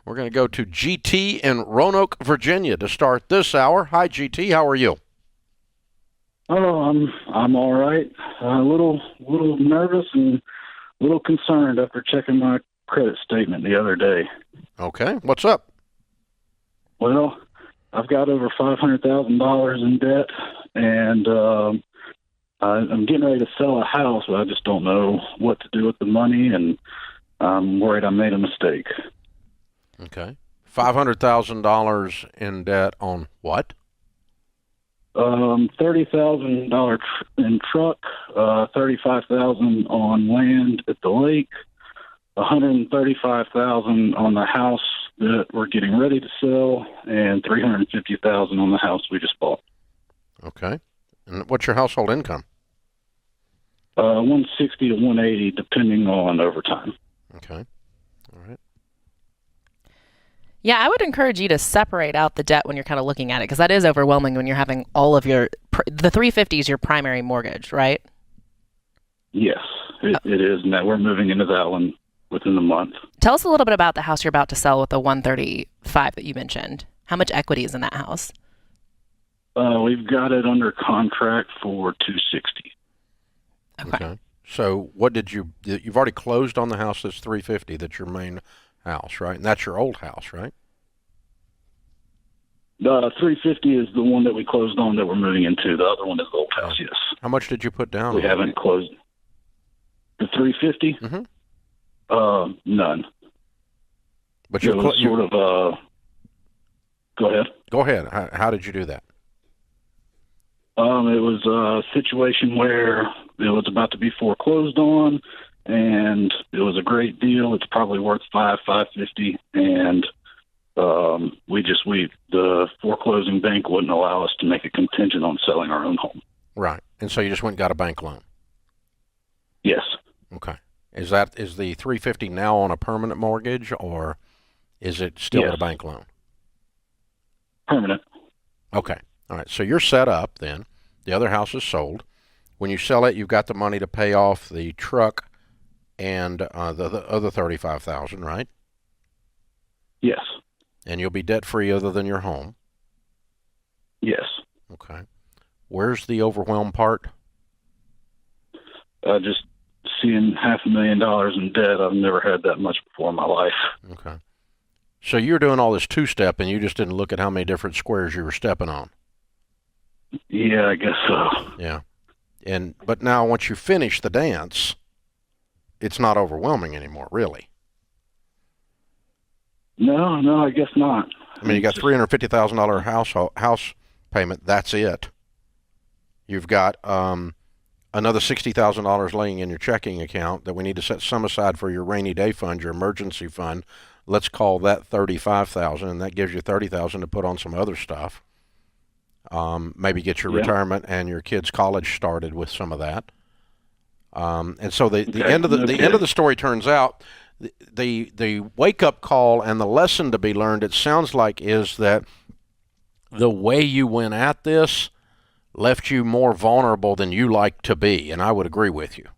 We're going to go to GT in Roanoke, Virginia to start this hour. Hi, GT. How are you? Oh, I'm all right. A little nervous and a little concerned after checking my credit statement the other day. Okay. What's up? Well, I've got over $500,000 in debt, and I'm getting ready to sell a house, but I just don't know what to do with the money, and I'm worried I made a mistake. Okay. $500,000 in debt on what? $30,000 in truck, $35,000 on land at the lake, $135,000 on the house that we're getting ready to sell, and $350,000 on the house we just bought. Okay. And what's your household income? 160 to 180, depending on overtime. Okay. All right. Yeah, I would encourage you to separate out the debt when you're kind of looking at it, because that is overwhelming when you're having all of the 350 is your primary mortgage, right? Yes, it is, and that we're moving into that one within the month. Tell us a little bit about the house you're about to sell with the 135 that you mentioned. How much equity is in that house? We've got it under contract for $260. Okay. So you've already closed on the house that's $350, that's your main house, right? And that's your old house, right? The $350 is the one that we closed on that we're moving into. The other one is the old house, yes. How much did you put down? We haven't closed. The $350? Mm-hmm. None. But it was sort of, go ahead. Go ahead. How did you do that? It was a situation where it was about to be foreclosed on, and it was a great deal. It's probably worth $550, and the foreclosing bank wouldn't allow us to make a contingent on selling our own home. Right. And so you just went and got a bank loan. Yes. Okay. Is the $350 now on a permanent mortgage, or is it still a bank loan? Permanent. Okay. All right. So you're set up then. The other house is sold. When you sell it, you've got the money to pay off the truck and the other $35,000, right? Yes. And you'll be debt-free other than your home. Yes. Okay. Where's the overwhelm part? Just seeing $500,000 in debt. I've never had that much before in my life. Okay. So you're doing all this two-step, and you just didn't look at how many different squares you were stepping on. Yeah, I guess so. Yeah. But now once you finish the dance, it's not overwhelming anymore, really. No, I guess not. I mean, you got $350,000 house payment. That's it. You've got another $60,000 laying in your checking account that we need to set some aside for your rainy day fund, your emergency fund. Let's call that $35,000, and that gives you $30,000 to put on some other stuff. Maybe get your retirement and your kids' college started with some of that. And so the end of the story turns out the wake up call and the lesson to be learned, it sounds like, is that the way you went at this left you more vulnerable than you like to be, and I would agree with you.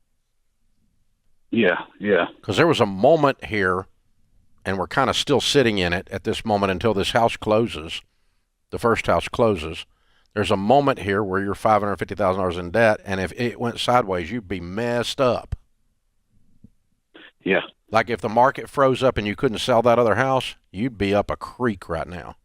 Yeah. Because there was a moment here, and we're kind of still sitting in it at this moment until this house closes, the first house closes. There's a moment here where you're $550,000 in debt, and if it went sideways, you'd be messed up. Yeah. Like if the market froze up and you couldn't sell that other house, you'd be up a creek right now.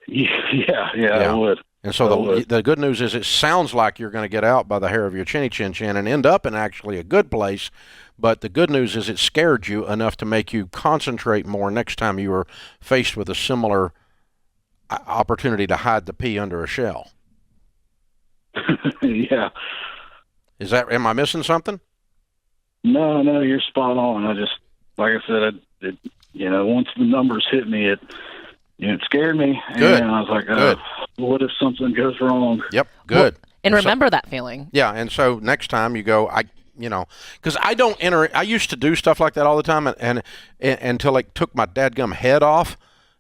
Yeah, I would. And so the good news is it sounds like you're going to get out by the hair of your chinny chin chin and end up in actually a good place. But the good news is it scared you enough to make you concentrate more next time you were faced with a similar opportunity to hide the pea under a shell. Yeah. Am I missing something? No, you're spot on. I just, like I said, once the numbers hit me, it scared me. Good. And I was like, what if something goes wrong? Yep. Good. Well, and remember that feeling. Yeah. And so next time you go, because I used to do stuff like that all the time and until it took my dadgum head off.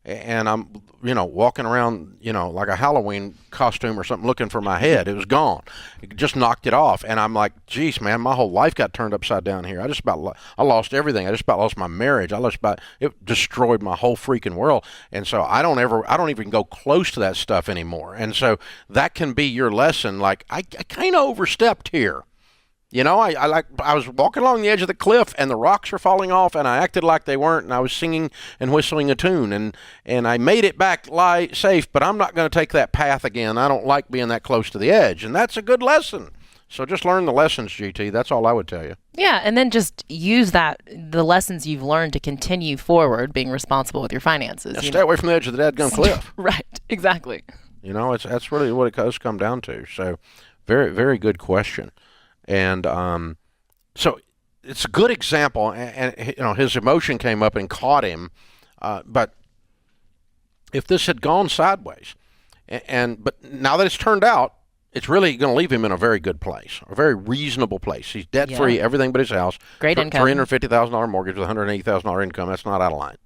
and I'm, walking around, like a Halloween costume or something, looking for my head. It was gone. It just knocked it off, and I'm like, geez, man, my whole life got turned upside down here. I lost everything. I just about lost my marriage. It destroyed my whole freaking world. And so I don't even go close to that stuff anymore. And so that can be your lesson. Like, I kind of overstepped here. I was walking along the edge of the cliff, and the rocks were falling off, and I acted like they weren't, and I was singing and whistling a tune, and I made it back safe, but I'm not going to take that path again. I don't like being that close to the edge, and that's a good lesson. So just learn the lessons, GT. That's all I would tell you. Yeah, and then just use the lessons you've learned to continue forward, being responsible with your finances. Now, stay away from the edge of the dadgum cliff. Right, exactly. That's really what it does come down to. So very, very good question. And so it's a good example, and his emotion came up and caught him. But if this had gone sideways, but now that it's turned out, it's really going to leave him in a very good place, a very reasonable place. He's debt-free, everything but his house. Great income. $350,000 mortgage with $180,000 income. That's not out of line.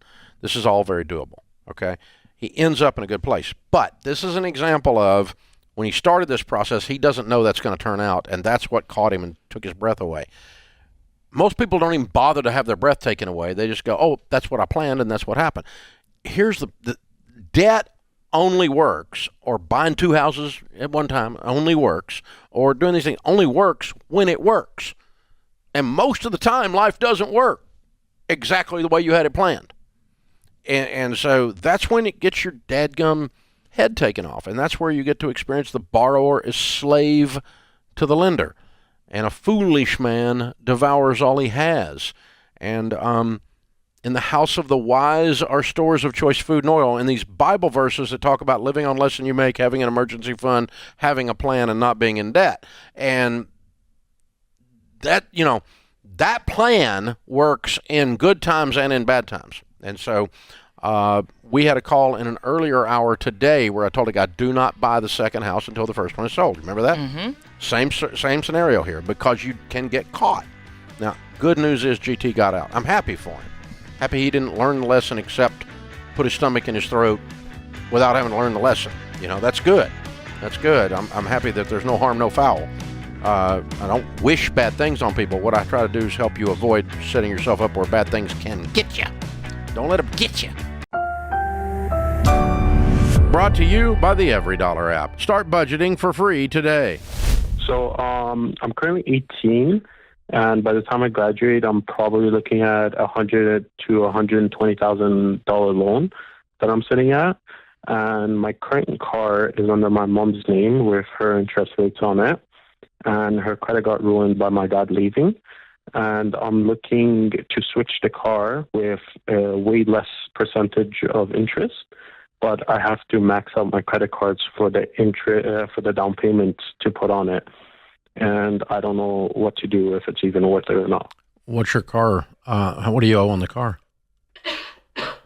This is all very doable, okay? He ends up in a good place. But this is an example of when he started this process, he doesn't know that's going to turn out, and that's what caught him and took his breath away. Most people don't even bother to have their breath taken away. They just go, oh, that's what I planned, and that's what happened. Here's the debt only works, or buying two houses at one time only works, or doing these things only works when it works. And most of the time, life doesn't work exactly the way you had it planned. And so that's when it gets your dadgum head taken off, and that's where you get to experience the borrower is slave to the lender, and a foolish man devours all he has. And in the house of the wise are stores of choice food and oil. And these Bible verses that talk about living on less than you make, having an emergency fund, having a plan, and not being in debt. And that, that plan works in good times and in bad times. And so we had a call in an earlier hour today where I told a guy, do not buy the second house until the first one is sold. Remember that? Mm-hmm. Same scenario here, because you can get caught. Now, good news is GT got out. I'm happy for him. Happy he didn't learn the lesson except put his stomach in his throat without having to learn the lesson. That's good. That's good. I'm happy that there's no harm, no foul. I don't wish bad things on people. What I try to do is help you avoid setting yourself up where bad things can get you. Don't let them get you. Brought to you by the $Every app. Start budgeting for free today. So I'm currently 18, and by the time I graduate, I'm probably looking at $100,000 to $120,000 loan that I'm sitting at. And my current car is under my mom's name with her interest rates on it, and her credit got ruined by my dad leaving. And I'm looking to switch the car with a way less percentage of interest, but I have to max out my credit cards for the for the down payment to put on it. And I don't know what to do, if it's even worth it or not. What's your car? What do you owe on the car?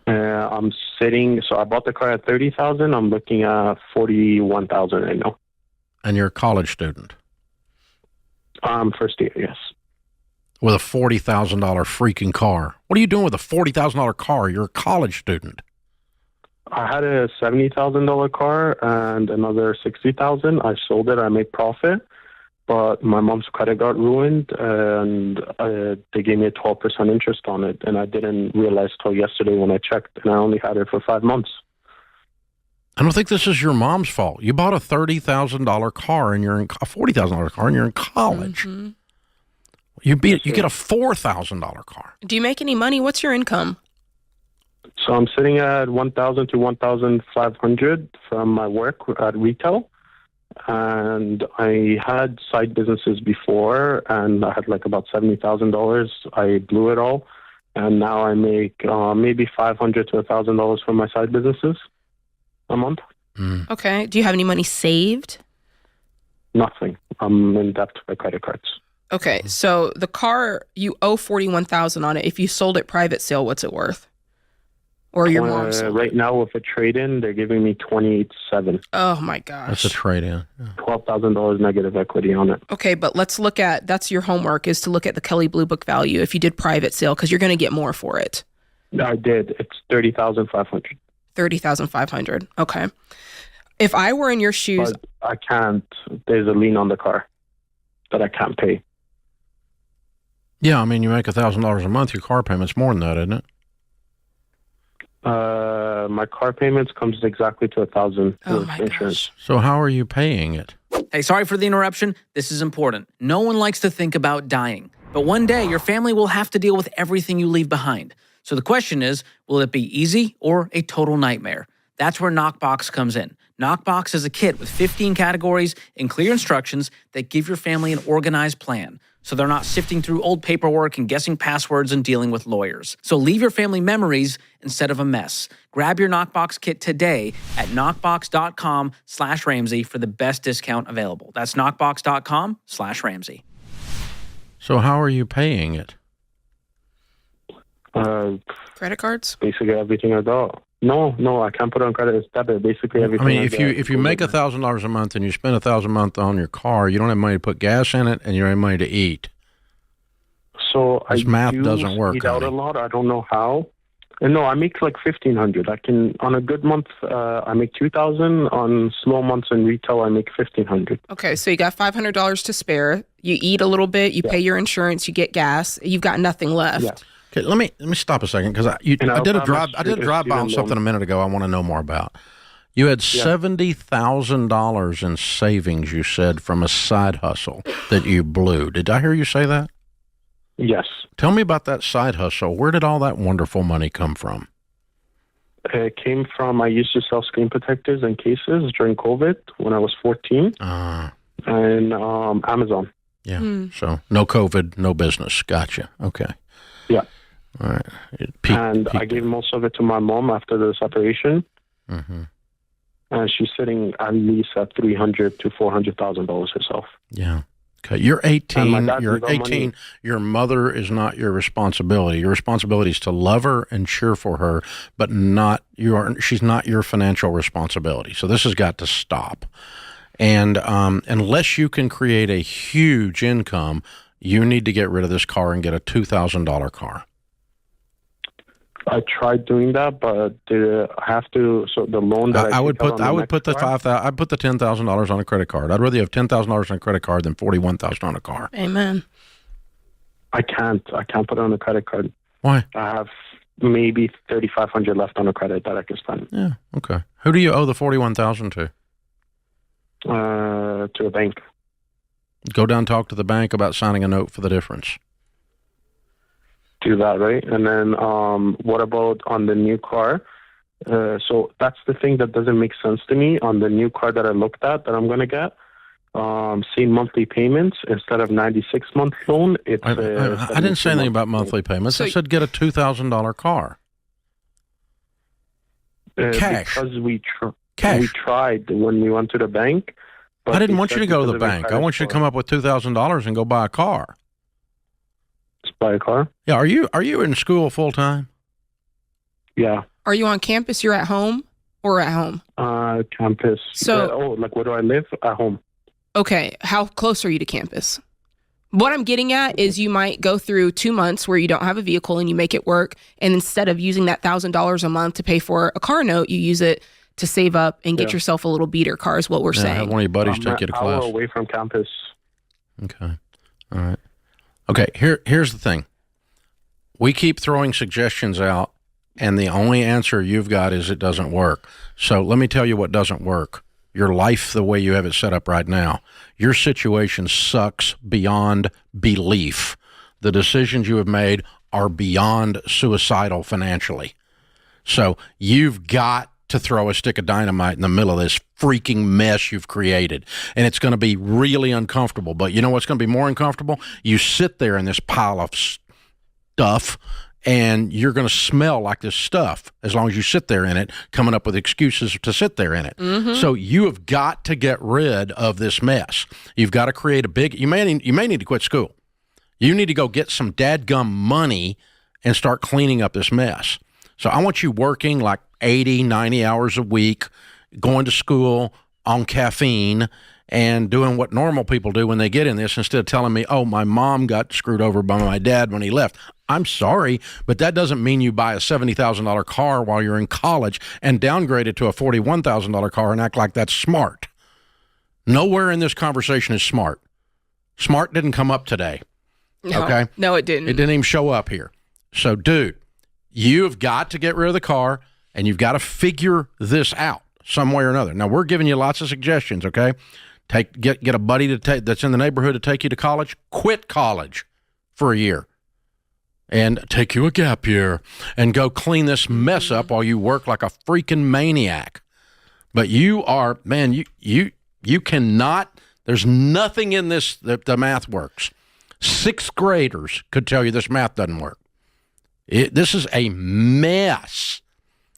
So I bought the car at $30,000. I'm looking at $41,000 right now. And you're a college student? First year, yes. With a $40,000 freaking car. What are you doing with a $40,000 car? You're a college student. I had a $70,000 car and another $60,000. I sold it. I made profit, but my mom's credit got ruined, and they gave me a 12% interest on it, and I didn't realize till yesterday when I checked, and I only had it for 5 months. I don't think this is your mom's fault. You bought a $30,000 car and you're in a $40,000 car and you're in college. Mm-hmm. You get a $4,000 car. Do you make any money? What's your income? So I'm sitting at $1,000 to $1,500 from my work at retail, and I had side businesses before, and I had like about $70,000. I blew it all, and now I make maybe $500 to $1,000 from my side businesses a month. Mm. Okay. Do you have any money saved? Nothing. I'm in debt by credit cards. Okay. So the car, you owe $41,000 on it. If you sold it private sale, what's it worth? Or your mom's? Right now with a trade-in, they're giving me $28,700. Oh my gosh. That's a trade-in. Yeah. $12,000 negative equity on it. Okay, but let's look at, that's your homework, is to look at the Kelley Blue Book value if you did private sale, because you're going to get more for it. I did. It's $30,500. $30,500. Okay. If I were in your shoes, But I can't. There's a lien on the car that I can't pay. Yeah, I mean, you make $1,000 a month. Your car payment's more than that, isn't it? My car payments comes exactly to $1,000 oh with my insurance. gosh. So how are you paying it? Hey, sorry for the interruption. This is important. No one likes to think about dying, but one day your family will have to deal with everything you leave behind. So the question is, will it be easy or a total nightmare? That's where Knockbox comes in. Knockbox is a kit with 15 categories and clear instructions that give your family an organized plan, so they're not sifting through old paperwork and guessing passwords and dealing with lawyers. So leave your family memories instead of a mess. Grab your Knockbox kit today at knockbox.com/Ramsey for the best discount available. That's knockbox.com/Ramsey. So how are you paying it? Credit cards? Basically everything I got. No, I can't put it on credit. It's debit. Basically everything. I mean, I if you make $1,000 a month and you spend $1,000 a month on your car, you don't have money to put gas in it, and you don't have money to eat. So This math doesn't work, eat out a honey. lot. I don't know how. And no, I make like $1,500. I can on a good month. I make $2,000. On slow months in retail, I make $1,500. Okay, so you got $500 to spare. You eat a little bit. You pay your insurance. You get gas. You've got nothing left. Yeah. Okay, let me stop a second because I did a drive by on something a minute ago. I want to know more about. You had $70,000 in savings. You said from a side hustle that you blew. Did I hear you say that? Yes. Tell me about that side hustle. Where did all that wonderful money come from? It came from, I used to sell screen protectors and cases during COVID when I was 14, and Amazon. Yeah. So no COVID, no business. Gotcha. Okay. Yeah. All right. I gave most of it to my mom after the separation. Mm-hmm. And she's sitting at least at $300,000 to $400,000 herself. Yeah. Okay. You're 18. And my dad You're needs our 18. money. Your mother is not your responsibility. Your responsibility is to love her and cheer for her, but she's not your financial responsibility. So this has got to stop. And unless you can create a huge income, you need to get rid of this car and get a $2,000 car. I tried doing that, but I have to. So the loan that I would put the $10,000 on a credit card. I'd rather you have $10,000 on a credit card than $41,000 on a car. Amen. I can't put it on a credit card. Why? I have maybe $3,500 left on a credit that I can spend. Yeah. Okay. Who do you owe the $41,000 to? To a bank. Go down and talk to the bank about signing a note for the difference. Do that, right? And then what about on the new car? So that's the thing that doesn't make sense to me. On the new car that I looked at that I'm going to get, same monthly payments instead of 96-month loan. It's I didn't say anything about monthly payments. So- I said get a $2,000 car. Cash. Because we Cash. tried when we went to the bank. but I didn't they want you said to go to because the of your bank. I credit want you to score. come up with $2,000 and go buy a car. Just buy a car. Yeah. Are you in school full time? Yeah. Are you on campus? You're at home or at home? Campus. So- like where do I live? At home. Okay. How close are you to campus? What I'm getting at is you might go through 2 months where you don't have a vehicle and you make it work. And instead of using that $1,000 a month to pay for a car note, you use it to save up and get yourself a little beater car is what we're Yeah, have saying. one of your buddies I'm take you to an hour class. away from campus. Okay. All right. Okay. Here's the thing. We keep throwing suggestions out, and the only answer you've got is it doesn't work. So let me tell you what doesn't work. Your life, the way you have it set up right now, your situation sucks beyond belief. The decisions you have made are beyond suicidal financially. So you've got to throw a stick of dynamite in the middle of this freaking mess you've created. And it's going to be really uncomfortable. But you know what's going to be more uncomfortable? You sit there in this pile of stuff, and you're going to smell like this stuff as long as you sit there in it, coming up with excuses to sit there in it. So you have got to get rid of this mess. You've got to create a big, you may need to quit school. You need to go get some dadgum money and start cleaning up this mess. So I want you working like 80, 90 hours a week, going to school on caffeine and doing what normal people do when they get in this instead of telling me, oh, my mom got screwed over by my dad when he left. I'm sorry, but that doesn't mean you buy a $70,000 car while you're in college and downgrade it to a $41,000 car and act like that's smart. Nowhere in this conversation is smart. Smart didn't come up today. No, okay? No, it didn't. It didn't even show up here. So, dude, you've got to get rid of the car, and you've got to figure this out some way or another. Now, we're giving you lots of suggestions, okay? Get a buddy that's in the neighborhood to take you to college. Quit college for a year. And take you a gap year and go clean this mess up while you work like a freaking maniac. But you are, man, you cannot, there's nothing in this that the math works. Sixth graders could tell you this math doesn't work. This is a mess.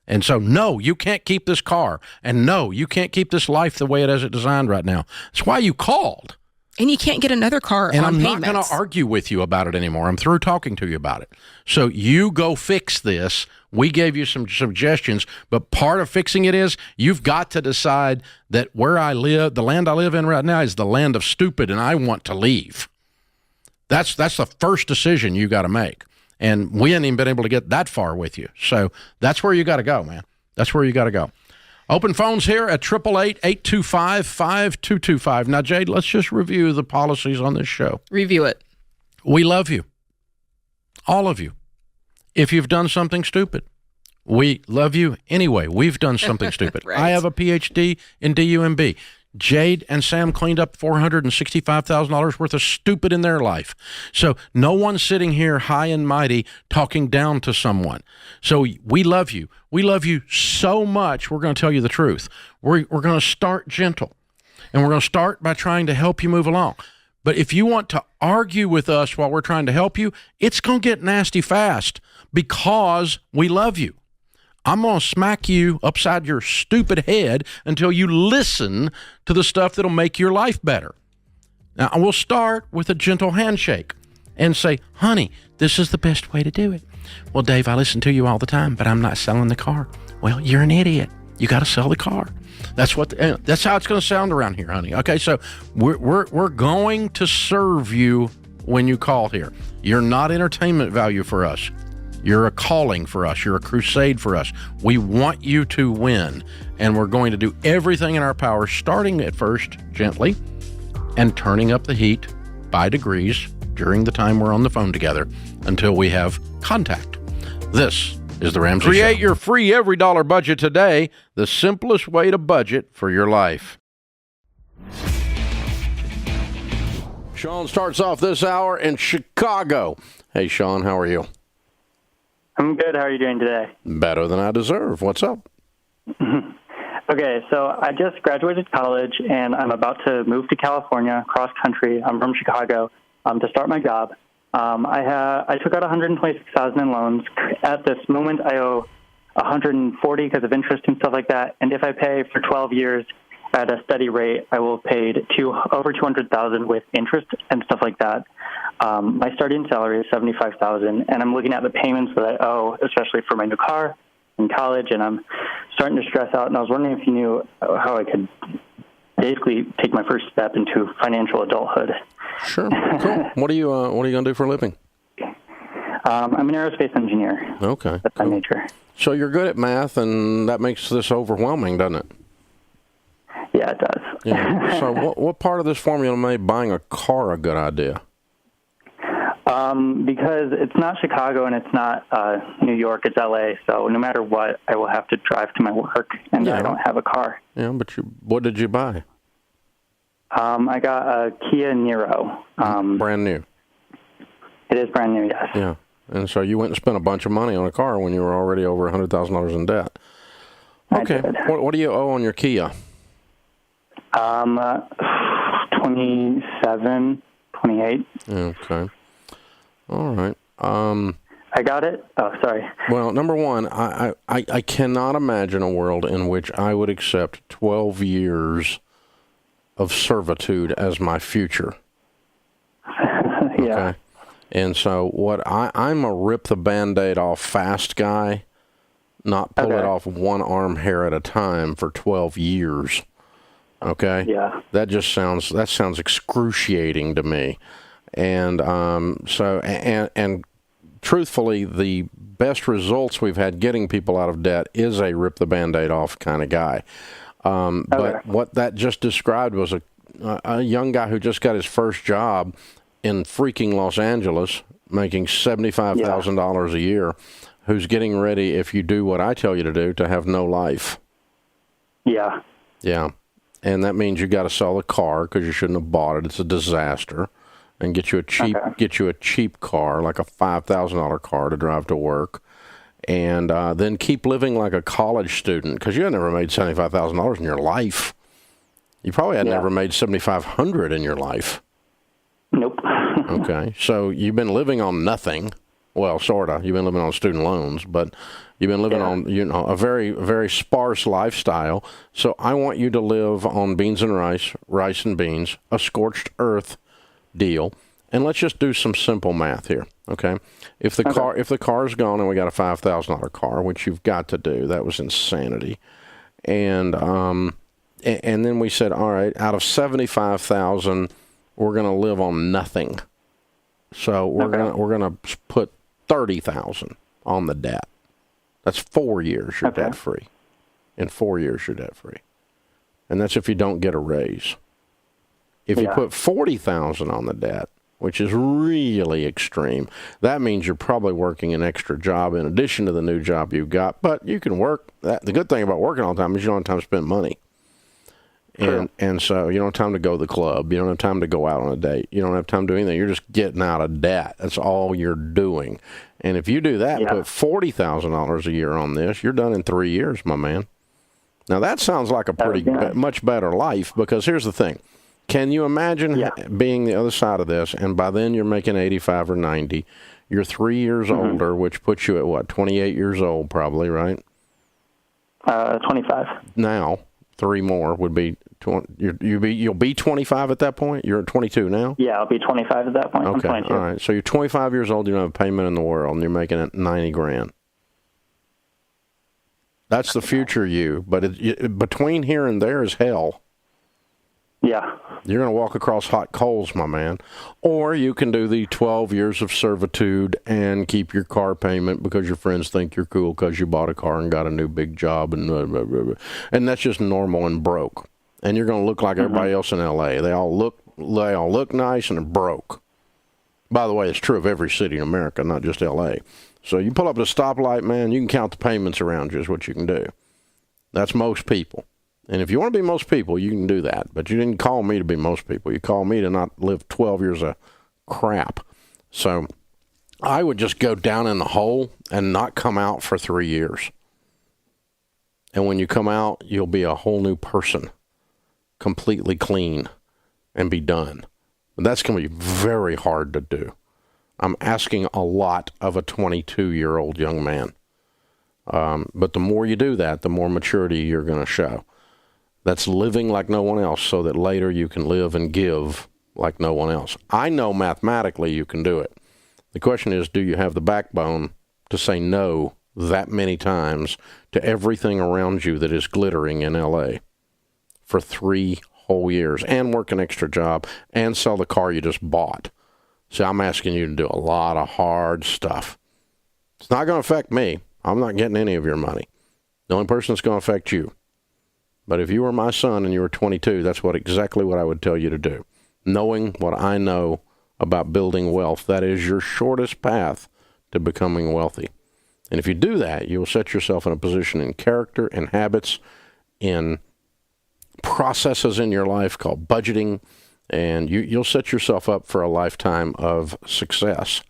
And so, no, you can't keep this car. And no, you can't keep this life the way it is designed right now. That's why you called. And you can't get another car and on I'm payments. not going to argue with you about it anymore. I'm through talking to you about it. So you go fix this. We gave you some suggestions, but part of fixing it is you've got to decide that where I live, the land I live in right now is the land of stupid, and I want to leave. That's the first decision you got to make. And we haven't even been able to get that far with you. So that's where you got to go, man. That's where you got to go. Open phones here at 888-825-5225. Now, Jade, let's just review the policies on this show. Review it. We love you. All of you. If you've done something stupid, we love you anyway. We've done something stupid. Right. I have a PhD in DUMB. Jade and Sam cleaned up $465,000 worth of stupid in their life. So no one's sitting here high and mighty talking down to someone. So we love you. We love you so much, we're going to tell you the truth. We're going to start gentle, and we're going to start by trying to help you move along. But if you want to argue with us while we're trying to help you, it's going to get nasty fast because we love you. I'm going to smack you upside your stupid head until you listen to the stuff that'll make your life better. Now, we'll start with a gentle handshake and say, honey, this is the best way to do it. Well, Dave, I listen to you all the time, but I'm not selling the car. Well, you're an idiot. You got to sell the car. That's how it's going to sound around here, honey. Okay, so we're going to serve you when you call here. You're not entertainment value for us. You're a calling for us. You're a crusade for us. We want you to win, and we're going to do everything in our power, starting at first gently and turning up the heat by degrees during the time we're on the phone together until we have contact. This is The Ramsey Show. Create your free every dollar budget today, the simplest way to budget for your life. Sean starts off this hour in Chicago. Hey, Sean, how are you? I'm good. How are you doing today? Better than I deserve. What's up? Okay, so I just graduated college, and I'm about to move to California, cross country. I'm from Chicago, to start my job. I took out $126,000 in loans. At this moment, I owe $140 because of interest and stuff like that. And if I pay for 12 years at a steady rate, I will pay over $200,000 with interest and stuff like that. My starting salary is $75,000, and I'm looking at the payments that I owe, especially for my new car in college, and I'm starting to stress out. And I was wondering if you knew how I could basically take my first step into financial adulthood. Sure, cool. What are you going to do for a living? I'm an aerospace engineer. Okay, that's my major. So you're good at math, and that makes this overwhelming, doesn't it? Yeah, it does. Yeah. So what part of this formula made buying a car a good idea? Because it's not Chicago and it's not New York, it's LA. So no matter what, I will have to drive to my work, and I don't have a car. Yeah, but what did you buy? I got a Kia Niro. Brand new. It is brand new, yes. Yeah, and so you went and spent a bunch of money on a car when you were already over $100,000 in debt. Okay, what do you owe on your Kia? 27, 28. Okay. All right. I got it. Oh, sorry. Well, number one, I cannot imagine a world in which I would accept 12 years of servitude as my future. Yeah. Okay. And so I'm a rip the Band-Aid off fast guy, not pull it off one arm hair at a time for 12 years. Okay. Yeah. That sounds excruciating to me. And and truthfully, the best results we've had getting people out of debt is a rip the Band-Aid off kind of guy. But what that just described was a young guy who just got his first job in freaking Los Angeles, making $75,000 a year, who's getting ready, if you do what I tell you to do, to have no life. Yeah. Yeah. And that means you got to sell the car because you shouldn't have bought it. It's a disaster. And get you a cheap car, like a $5,000 car to drive to work. And then keep living like a college student, because you had never made $75,000 in your life. You probably had never made $7,500 in your life. Nope. Okay, so you've been living on nothing. Well, sort of. You've been living on student loans, but you've been living on, a very, very sparse lifestyle. So I want you to live on beans and rice and beans, a scorched earth deal. And let's just do some simple math here, okay? If the car's gone and we got a $5,000 car, which you've got to do, that was insanity. And then we said, all right, out of $75,000, we're going to live on nothing. So we're gonna put $30,000 on the debt. That's 4 years you're debt free. In 4 years you're debt free, and that's if you don't get a raise. If you put $40,000 on the debt, which is really extreme, that means you're probably working an extra job in addition to the new job you've got. But you can work. The good thing about working all the time is you don't have time to spend money. And so you don't have time to go to the club. You don't have time to go out on a date. You don't have time to do anything. You're just getting out of debt. That's all you're doing. And if you do that and put $40,000 a year on this, you're done in 3 years, my man. Now, that sounds like a pretty much better life, because here's the thing. Can you imagine being the other side of this, and by then you're making 85 or 90. You're 3 years older, which puts you at, what, 28 years old probably, right? 25. Now, 3 more would be... You'll be 25 at that point? You're at 22 now? Yeah, I'll be 25 at that point. Okay, I'm 22. all right. So you're 25 years old, you don't have a payment in the world, and you're making it $90,000. That's the future you. But between here and there is hell. Yeah. You're going to walk across hot coals, my man. Or you can do the 12 years of servitude and keep your car payment because your friends think you're cool because you bought a car and got a new big job. And that's just normal and broke. And you're going to look like everybody else in L.A. They all look nice and are broke. By the way, it's true of every city in America, not just L.A. So you pull up at a stoplight, man, you can count the payments around you is what you can do. That's most people. And if you want to be most people, you can do that. But you didn't call me to be most people. You called me to not live 12 years of crap. So I would just go down in the hole and not come out for 3 years. And when you come out, you'll be a whole new person, completely clean, and be done. But that's going to be very hard to do. I'm asking a lot of a 22-year-old young man. But the more you do that, the more maturity you're going to show. That's living like no one else so that later you can live and give like no one else. I know mathematically you can do it. The question is, do you have the backbone to say no that many times to everything around you that is glittering in L.A. for 3 whole years and work an extra job and sell the car you just bought? So I'm asking you to do a lot of hard stuff. It's not going to affect me. I'm not getting any of your money. The only person that's going to affect you. But if you were my son and you were 22, that's exactly what I would tell you to do. Knowing what I know about building wealth, that is your shortest path to becoming wealthy. And if you do that, you'll set yourself in a position in character and habits, in processes in your life called budgeting, and you'll set yourself up for a lifetime of success.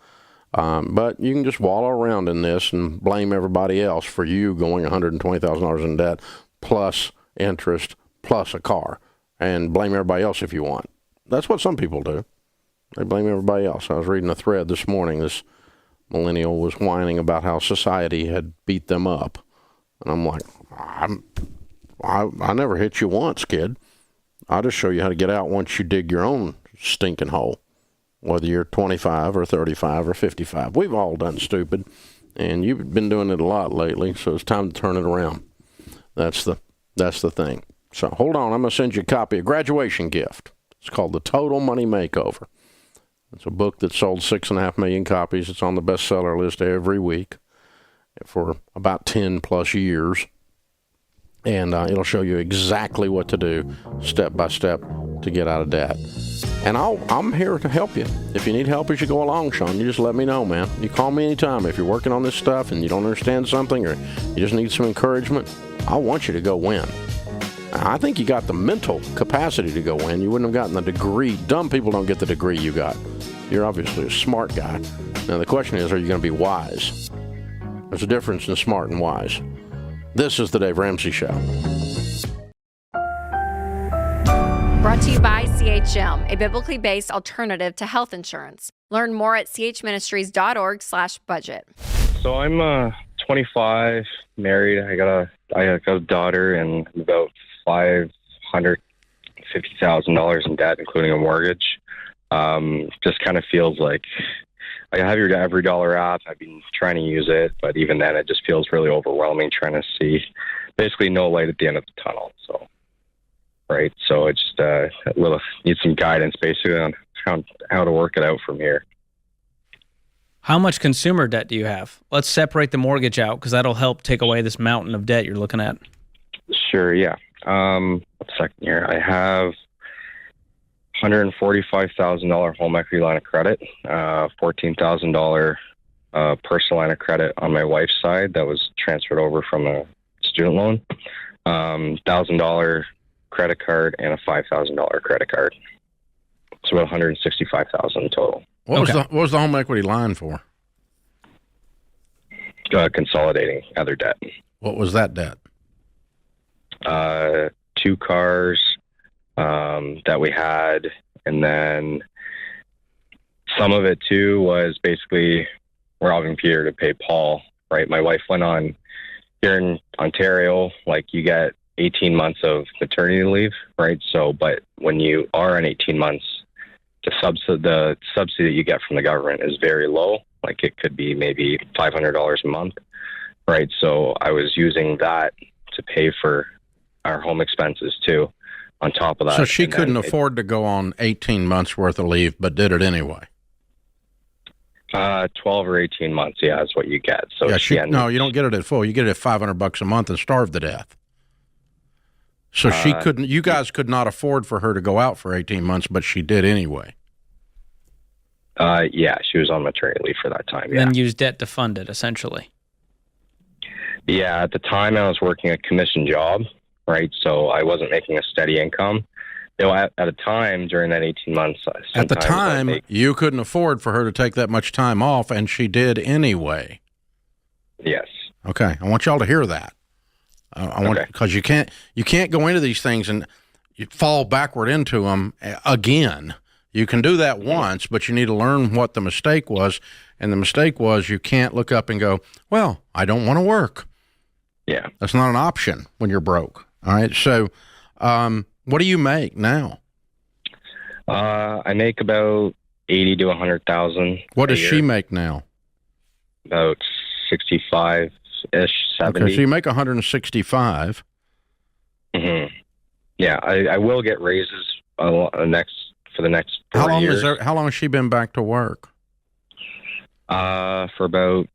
But you can just wallow around in this and blame everybody else for you going $120,000 in debt, plus interest, plus a car, and blame everybody else if you want. That's what some people do. They blame everybody else. I was reading a thread this morning. This millennial was whining about how society had beat them up. And I'm like, I never hit you once, kid. I'll just show you how to get out once you dig your own stinking hole. Whether you're 25 or 35 or 55. We've all done stupid. And you've been doing it a lot lately, so it's time to turn it around. That's the thing. So hold on, I'm going to send you a copy, a graduation gift. It's called The Total Money Makeover. It's a book that sold 6.5 million copies. It's on the bestseller list every week for about 10 plus years. And it'll show you exactly what to do step by step to get out of debt. And I'm here to help you. If you need help as you go along, Sean, you just let me know, man. You call me anytime. If you're working on this stuff and you don't understand something or you just need some encouragement, I want you to go win. I think you got the mental capacity to go win. You wouldn't have gotten the degree. Dumb people don't get the degree you got. You're obviously a smart guy. Now, the question is, are you going to be wise? There's a difference in smart and wise. This is the Dave Ramsey Show. Brought to you by CHM, a biblically based alternative to health insurance. Learn more at chministries.org/budget. So I'm 25, married. I got a daughter and about $550,000 in debt, including a mortgage. Just kind of feels like I have your Every Dollar app. I've been trying to use it, but even then, it just feels really overwhelming. Trying to see basically no light at the end of the tunnel. So. Right, so I just need some guidance, basically, on how to work it out from here. How much consumer debt do you have? Let's separate the mortgage out because that'll help take away this mountain of debt you're looking at. Sure, yeah. 1 second here. I have $145,000 home equity line of credit, $14,000 personal line of credit on my wife's side that was transferred over from a student loan, $1,000 credit card, and a $5,000 credit card. It's about $165,000 total. What was the home equity line for? Consolidating other debt. What was that debt? 2 cars that we had, and then some of it too was basically robbing Peter to pay Paul. Right, my wife went on here in Ontario. Like, you get 18 months of maternity leave, right? So, but when you are on 18 months, the subsidy that you get from the government is very low. Like, it could be maybe $500 a month, right? So I was using that to pay for our home expenses too, on top of that. So she couldn't afford to go on 18 months worth of leave, but did it anyway. 12 or 18 months, yeah, is what you get. So yeah, no, you don't get it at full. You get it at $500 a month and starve to death. So she couldn't. You guys could not afford for her to go out for 18 months, but she did anyway. Yeah, she was on maternity leave for that time. Yeah. And use debt to fund it, essentially. Yeah, at the time I was working a commission job, right? So I wasn't making a steady income. You know, at a time during that 18 months. At the time, you couldn't afford for her to take that much time off, and she did anyway. Yes. Okay, I want y'all to hear that. Because you can't go into these things and you fall backward into them again. You can do that once, but you need to learn what the mistake was. And the mistake was you can't look up and go, well, I don't want to work. Yeah. That's not an option when you're broke. All right. So what do you make now? I make about 80 to 100,000. What does she make now? About 65-ish, 70. Okay, so you make 165. Mm-hmm. Yeah, I will get raises for the next 4 years. How long has she been back to work? For about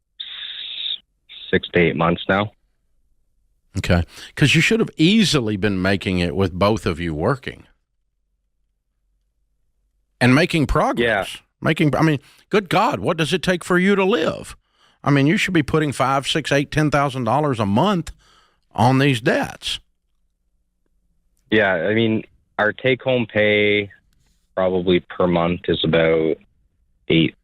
6 to 8 months now. Okay, because you should have easily been making it with both of you working and making progress. Yeah. Good God, what does it take for you to live? I mean, you should be putting $5,000, $6,000, $8,000, $10,000 a month on these debts. Yeah, I mean, our take-home pay probably per month is about $8,000.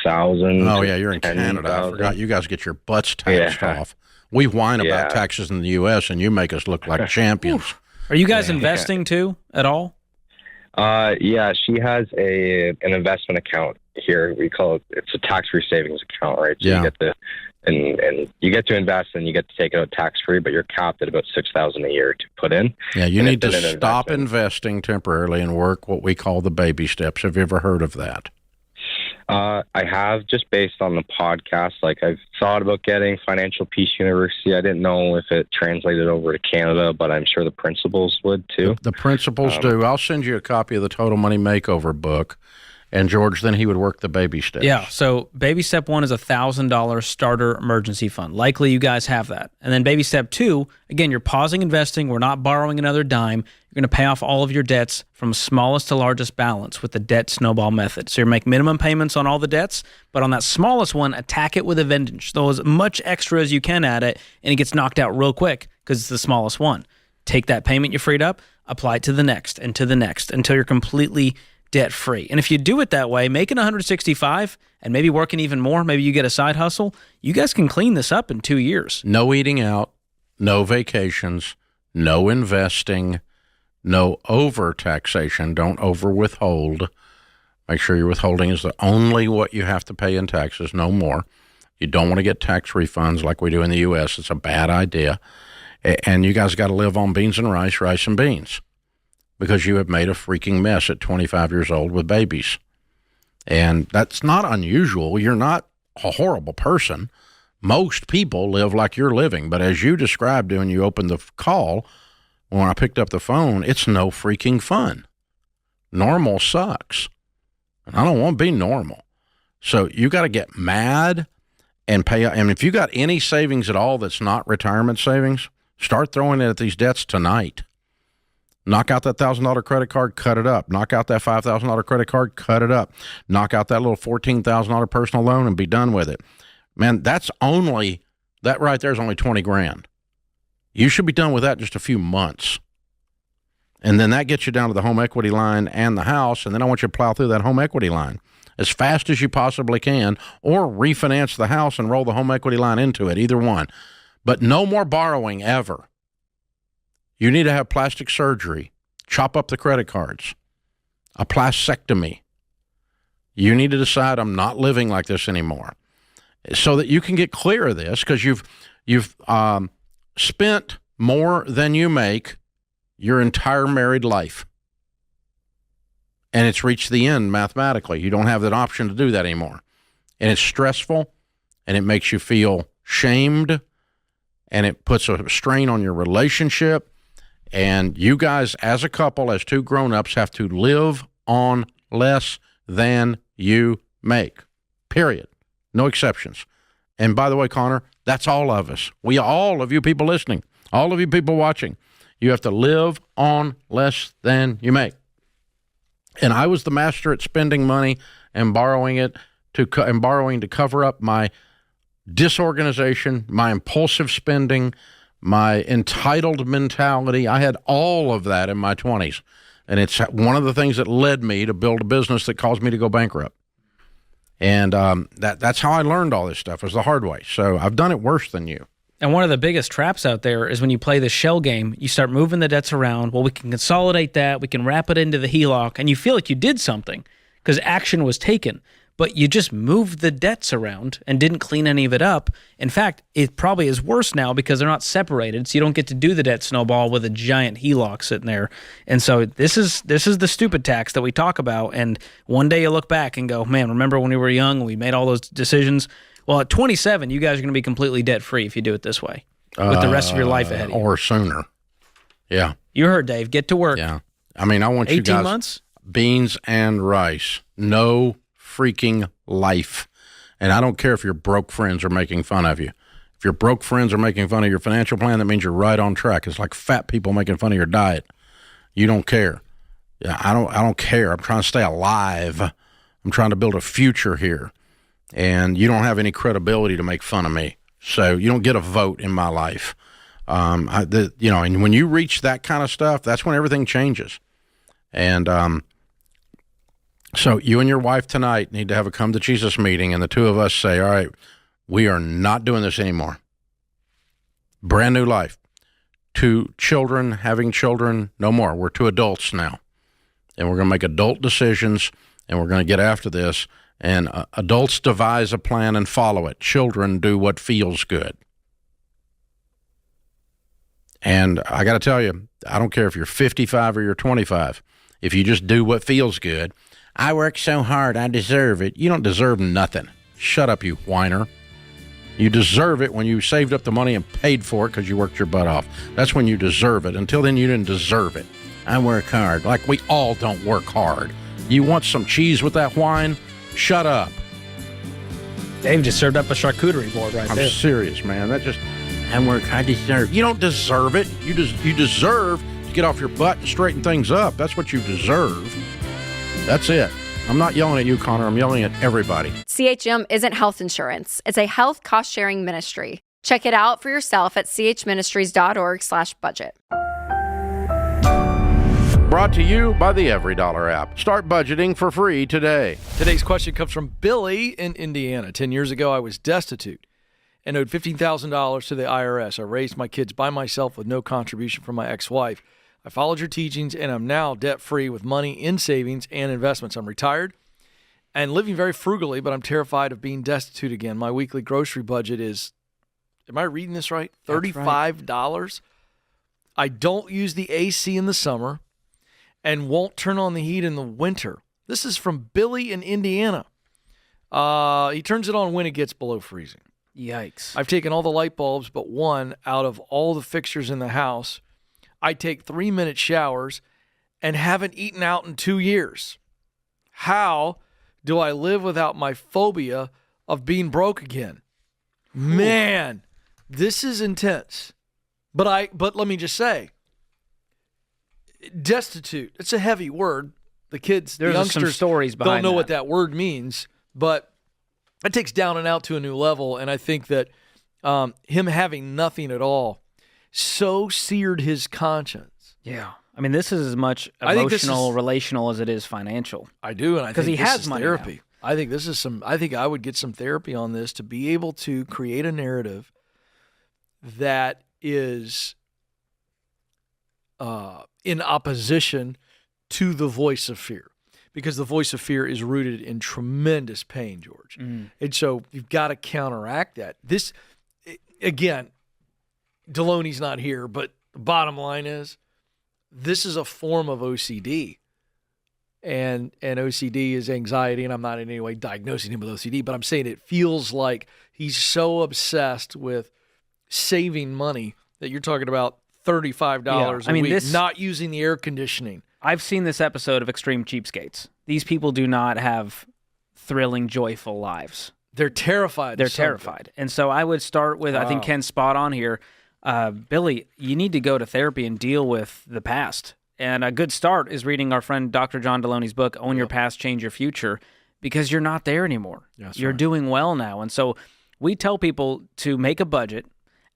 Oh yeah, you're in Canada. I forgot you guys get your butts taxed off. We whine about taxes in the U.S. and you make us look like champions. Are you guys investing too at all? Yeah, she has an investment account here. We call it's a tax-free savings account, right? So you get to and you get to invest and you get to take it out tax-free, but you're capped at about $6,000 a year to put in. Yeah, you need to stop investing temporarily and work what we call the baby steps. Have you ever heard of that? I have, just based on the podcast. Like, I've thought about getting Financial Peace University. I didn't know if it translated over to Canada, but I'm sure the principals would too. The principals do. I'll send you a copy of the Total Money Makeover book. And George, then he would work the baby steps. Yeah, so baby step 1 is $1,000 starter emergency fund. Likely you guys have that. And then baby step 2, again, you're pausing investing. We're not borrowing another dime. You're going to pay off all of your debts from smallest to largest balance with the debt snowball method. So you make minimum payments on all the debts, but on that smallest one, attack it with a vengeance. Throw as much extra as you can at it, and it gets knocked out real quick because it's the smallest one. Take that payment you freed up, apply it to the next and to the next until you're completely debt-free. And if you do it that way, making 165 and maybe working even more, maybe you get a side hustle, you guys can clean this up in 2 years. No eating out, no vacations, no investing, no over-taxation. Don't over-withhold. Make sure your withholding is only what you have to pay in taxes, no more. You don't want to get tax refunds like we do in the U.S. It's a bad idea. And you guys got to live on beans and rice and beans, because you have made a freaking mess at 25 years old with babies. And that's not unusual. You're not a horrible person. Most people live like you're living. But as you described when you opened the call, when I picked up the phone, it's no freaking fun. Normal sucks. And I don't want to be normal. So you got to get mad and pay. And if you got any savings at all that's not retirement savings, start throwing it at these debts tonight. Knock out that $1,000 credit card, cut it up. Knock out that $5,000 credit card, cut it up. Knock out that little $14,000 personal loan and be done with it. Man, that right there is only $20,000. You should be done with that in just a few months. And then that gets you down to the home equity line and the house, and then I want you to plow through that home equity line as fast as you possibly can, or refinance the house and roll the home equity line into it, either one. But no more borrowing ever. You need to have plastic surgery, chop up the credit cards, a plastectomy. You need to decide, I'm not living like this anymore, so that you can get clear of this, because you've spent more than you make your entire married life. And it's reached the end mathematically. You don't have that option to do that anymore. And it's stressful, and it makes you feel shamed, and it puts a strain on your relationship. And you guys, as a couple, as two grown-ups, have to live on less than you make, period. No exceptions. And by the way, Connor, that's all of us. All of you people listening, all of you people watching, you have to live on less than you make. And I was the master at spending money and borrowing to cover up my disorganization, my impulsive spending, my entitled mentality. I had all of that in my 20s. And it's one of the things that led me to build a business that caused me to go bankrupt. And that's how I learned all this stuff, was the hard way. So I've done it worse than you. And one of the biggest traps out there is when you play the shell game, you start moving the debts around. Well, we can consolidate that. We can wrap it into the HELOC. And you feel like you did something because action was taken. But you just moved the debts around and didn't clean any of it up. In fact, it probably is worse now because they're not separated, so you don't get to do the debt snowball with a giant HELOC sitting there. And so this is the stupid tax that we talk about. And one day you look back and go, man, remember when we were young and we made all those decisions? Well, at 27, you guys are going to be completely debt-free if you do it this way with the rest of your life ahead of you. Or sooner. Yeah. You heard, Dave. Get to work. Yeah. I mean, I want you guys. 18 months? Beans and rice. No freaking life. And I don't care if your broke friends are making fun of you. If your broke friends are making fun of your financial plan, that means you're right on track. It's like fat people making fun of your diet. You don't care. Yeah, I don't care. I'm trying to stay alive. I'm trying to build a future here. And you don't have any credibility to make fun of me. So you don't get a vote in my life. And when you reach that kind of stuff, that's when everything changes. And so you and your wife tonight need to have a come to Jesus meeting, and the two of us say, all right, we are not doing this anymore. Brand new life. 2 children, having children, no more. We're 2 adults now. And we're going to make adult decisions, and we're going to get after this. And adults devise a plan and follow it. Children do what feels good. And I got to tell you, I don't care if you're 55 or you're 25. If you just do what feels good, I work so hard, I deserve it. You don't deserve nothing. Shut up, you whiner. You deserve it when you saved up the money and paid for it because you worked your butt off. That's when you deserve it. Until then, you didn't deserve it. I work hard. Like we all don't work hard. You want some cheese with that wine? Shut up. Dave just served up a charcuterie board right there. I'm serious, man. I deserve. You don't deserve it. You deserve to get off your butt and straighten things up. That's what you deserve. That's it. I'm not yelling at you, Connor. I'm yelling at everybody. CHM isn't health insurance. It's a health cost-sharing ministry. Check it out for yourself at chministries.org/budget. Brought to you by the EveryDollar app. Start budgeting for free today. Today's question comes from Billy in Indiana. 10 years ago, I was destitute and owed $15,000 to the IRS. I raised my kids by myself with no contribution from my ex-wife. I followed your teachings, and I'm now debt-free with money in savings and investments. I'm retired and living very frugally, but I'm terrified of being destitute again. My weekly grocery budget is, am I reading this right? $35. I don't use the AC in the summer and won't turn on the heat in the winter. This is from Billy in Indiana. He turns it on when it gets below freezing. Yikes. I've taken all the light bulbs but one out of all the fixtures in the house. I take 3-minute showers and haven't eaten out in 2 years. How do I live without my phobia of being broke again? Man, this is intense. But let me just say, destitute, it's a heavy word. The kids, the youngsters some stories behind don't know what that word means, but it takes down and out to a new level. And I think that him having nothing at all so seared his conscience. Yeah. I mean, this is as much emotional, relational as it is financial. I do, and I think he this has is money therapy. now. I think this is I think I would get some therapy on this to be able to create a narrative that is in opposition to the voice of fear, because the voice of fear is rooted in tremendous pain, George. And so you've got to counteract that. This, again, Deloney's not here, but the bottom line is this is a form of OCD. And OCD is anxiety, and I'm not in any way diagnosing him with OCD, but I'm saying it feels like he's so obsessed with saving money that you're talking about $35 a week, not using the air conditioning. I've seen this episode of Extreme Cheapskates. These people do not have thrilling, joyful lives. They're terrified. They're terrified. And so I would start with, I think Ken's spot on here. Billy, you need to go to therapy and deal with the past. And a good start is reading our friend Dr. John Deloney's book, Own Your Past, Change Your Future, because you're not there anymore. You're doing well now. And so we tell people to make a budget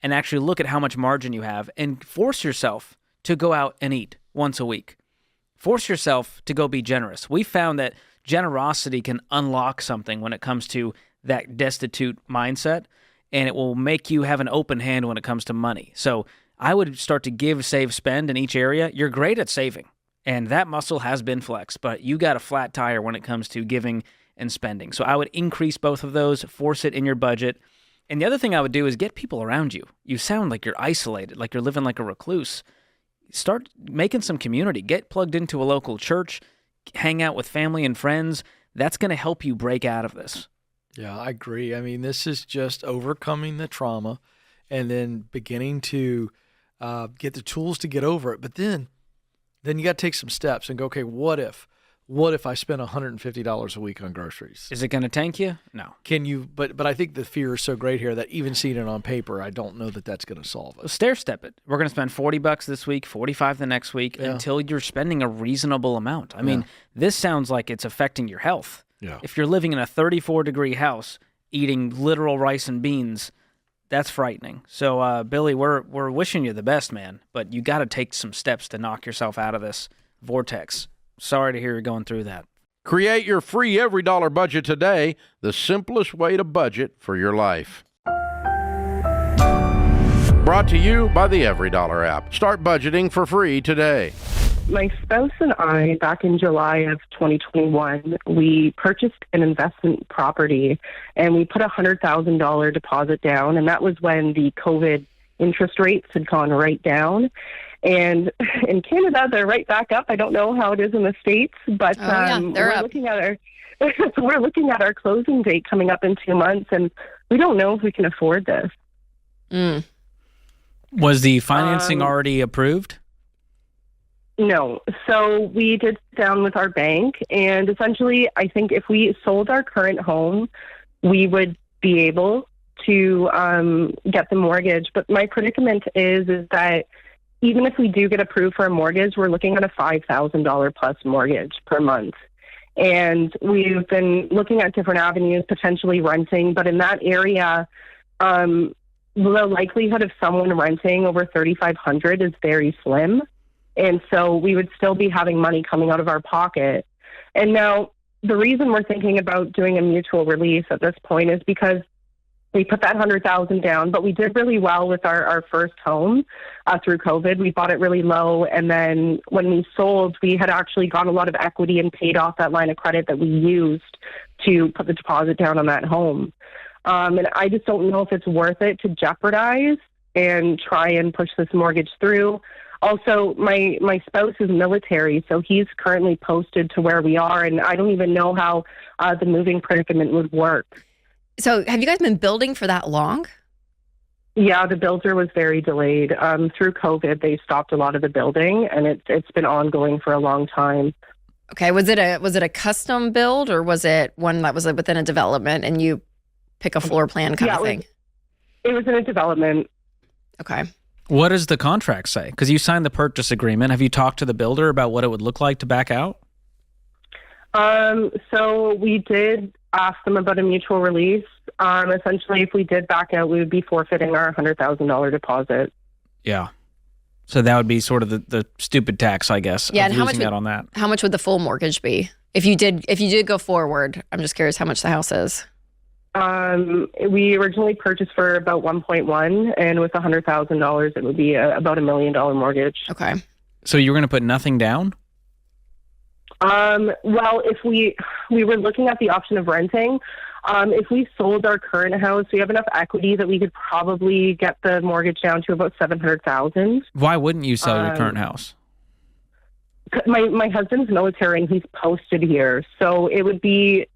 and actually look at how much margin you have and force yourself to go out and eat once a week. Force yourself to go be generous. We found that generosity can unlock something when it comes to that destitute mindset, and it will make you have an open hand when it comes to money. So I would start to give, save, spend in each area. You're great at saving, and that muscle has been flexed, but you got a flat tire when it comes to giving and spending. So I would increase both of those, force it in your budget. And the other thing I would do is get people around you. You sound like you're isolated, like you're living like a recluse. Start making some community. Get plugged into a local church. Hang out with family and friends. That's going to help you break out of this. Yeah, I agree. I mean, this is just overcoming the trauma and then beginning to get the tools to get over it. But then you got to take some steps and go, okay, what if I spend $150 a week on groceries? Is it going to tank you? No. Can you? But I think the fear is so great here that even seeing it on paper, I don't know that that's going to solve it. Stair step it. We're going to spend $40 this week, $45 the next week, until you're spending a reasonable amount. I mean, this sounds like it's affecting your health. Yeah. If you're living in a 34-degree house eating literal rice and beans, that's frightening. So, Billy, we're wishing you the best, man. But you got to take some steps to knock yourself out of this vortex. Sorry to hear you're going through that. Create your free EveryDollar budget today, the simplest way to budget for your life. Brought to you by the EveryDollar app. Start budgeting for free today. My spouse and I, back in July of 2021, we purchased an investment property and we put a $100,000 deposit down. And that was when the COVID interest rates had gone right down. And in Canada, they're right back up. I don't know how it is in the States, but they're up. We're looking at our closing date coming up in 2 months, and we don't know if we can afford this. Mm. Was the financing already approved? No. So we did sit down with our bank, and essentially, I think if we sold our current home, we would be able to get the mortgage. But my predicament is that even if we do get approved for a mortgage, we're looking at a $5,000 plus mortgage per month. And we've been looking at different avenues, potentially renting, but in that area, the likelihood of someone renting over $3,500 is very slim. And so we would still be having money coming out of our pocket. And now the reason we're thinking about doing a mutual release at this point is because we put that $100,000 down, but we did really well with our first home through COVID. We bought it really low, and then when we sold, we had actually got a lot of equity and paid off that line of credit that we used to put the deposit down on that home. And I just don't know if it's worth it to jeopardize and try and push this mortgage through. Also, my spouse is military, so he's currently posted to where we are, and I don't even know how the moving predicament would work. So have you guys been building for that long? Yeah, the builder was very delayed. Through COVID, they stopped a lot of the building, and it's been ongoing for a long time. Okay, was it a custom build, or was it one that was within a development and you pick a floor plan kind of thing? It was in a development. Okay. What does the contract say? Because you signed the purchase agreement. Have you talked to the builder about what it would look like to back out? So we did ask them about a mutual release. Essentially, if we did back out, we would be forfeiting our $100,000 deposit. Yeah. So that would be sort of the stupid tax, I guess. Yeah, and how much would the full mortgage be if you did go forward? I'm just curious how much the house is. We originally purchased for about 1.1, and with $100,000, it would be about $1 million mortgage. Okay. So you're going to put nothing down? Well, if we were looking at the option of renting, if we sold our current house, we have enough equity that we could probably get the mortgage down to about $700,000. Why wouldn't you sell your current house? My husband's military and he's posted here, so it would be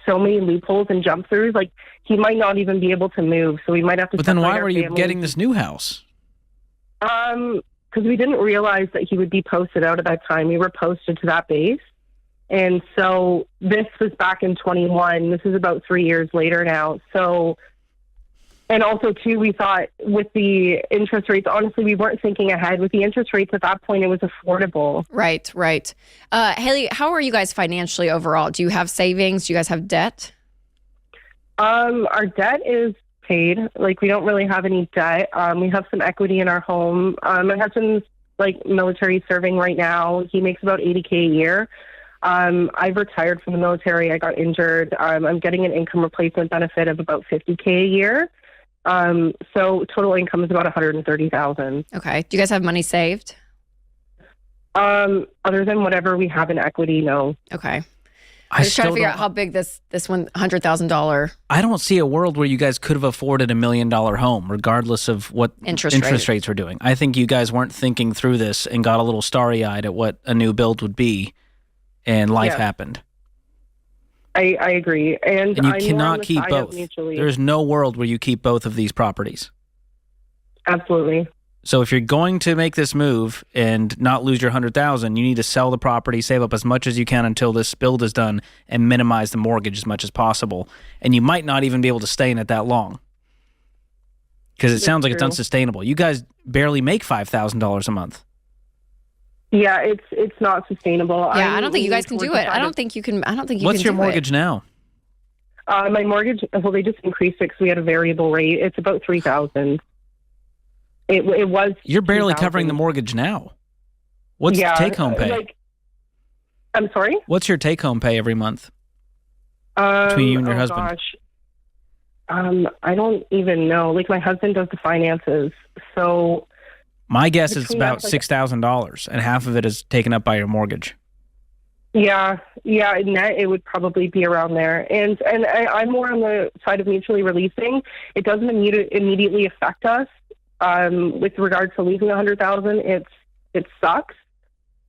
so many loopholes and jump throughs. Like, he might not even be able to move, so we might have to. But then why were you getting this new house? Because we didn't realize that he would be posted out at that time. We were posted to that base. And so this was back in 21. This is about 3 years later now. So, and also too, we thought with the interest rates, honestly, we weren't thinking ahead. With the interest rates at that point, it was affordable. Right. Haley, how are you guys financially overall? Do you have savings? Do you guys have debt? Our debt is paid. Like, we don't really have any debt. We have some equity in our home. My husband's military serving right now. He makes about $80K a year. I've retired from the military. I got injured. I'm getting an income replacement benefit of about $50K a year. So total income is about $130,000. Okay. Do you guys have money saved? Other than whatever we have in equity, no. Okay. I'm just trying to figure out how big this $100,000. I don't see a world where you guys could have afforded $1 million home, regardless of what interest rates were doing. I think you guys weren't thinking through this and got a little starry-eyed at what a new build would be. And life happened. I agree. And you cannot keep both. There's no world where you keep both of these properties. Absolutely. So if you're going to make this move and not lose your $100,000, you need to sell the property, save up as much as you can until this build is done, and minimize the mortgage as much as possible. And you might not even be able to stay in it that long. Because it sounds like it's unsustainable. You guys barely make $5,000 a month. Yeah, it's not sustainable. Yeah, I don't think you guys can do it. I don't think you can. What's your mortgage now? My mortgage, well, they just increased it because we had a variable rate. It's about $3,000. It was. You're barely covering the mortgage now. What's the take-home pay? I'm sorry? What's your take-home pay every month between you and your husband? Gosh. I don't even know. My husband does the finances, so. My guess is about $6,000, and half of it is taken up by your mortgage. Yeah. Net, it would probably be around there. And I'm more on the side of mutually releasing. It doesn't immediately affect us with regards to losing $100,000. it sucks.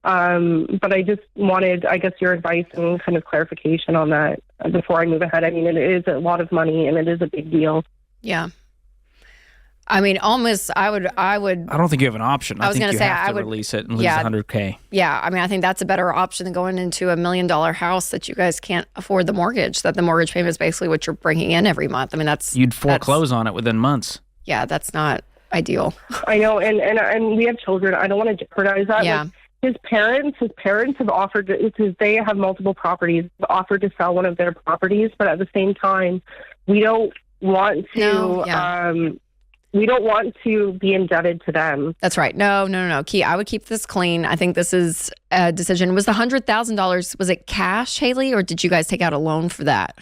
But I just wanted, I guess, your advice and kind of clarification on that before I move ahead. I mean, it is a lot of money and it is a big deal. Yeah. I mean, almost, I would. I don't think you have an option. I was think gonna you say, have I to would- release it and lose yeah. $100K. Yeah, I mean, I think that's a better option than going into $1 million house that you guys can't afford the mortgage, that the mortgage payment is basically what you're bringing in every month. I mean, You'd foreclose on it within months. Yeah, that's not ideal. I know, and we have children. I don't want to jeopardize that. Yeah. Like, his parents have offered because they have multiple properties, offered to sell one of their properties, but at the same time, we don't want to. We don't want to be indebted to them. That's right. No. Key, I would keep this clean. I think this is a decision. Was the $100,000, was it cash, Haley, or did you guys take out a loan for that?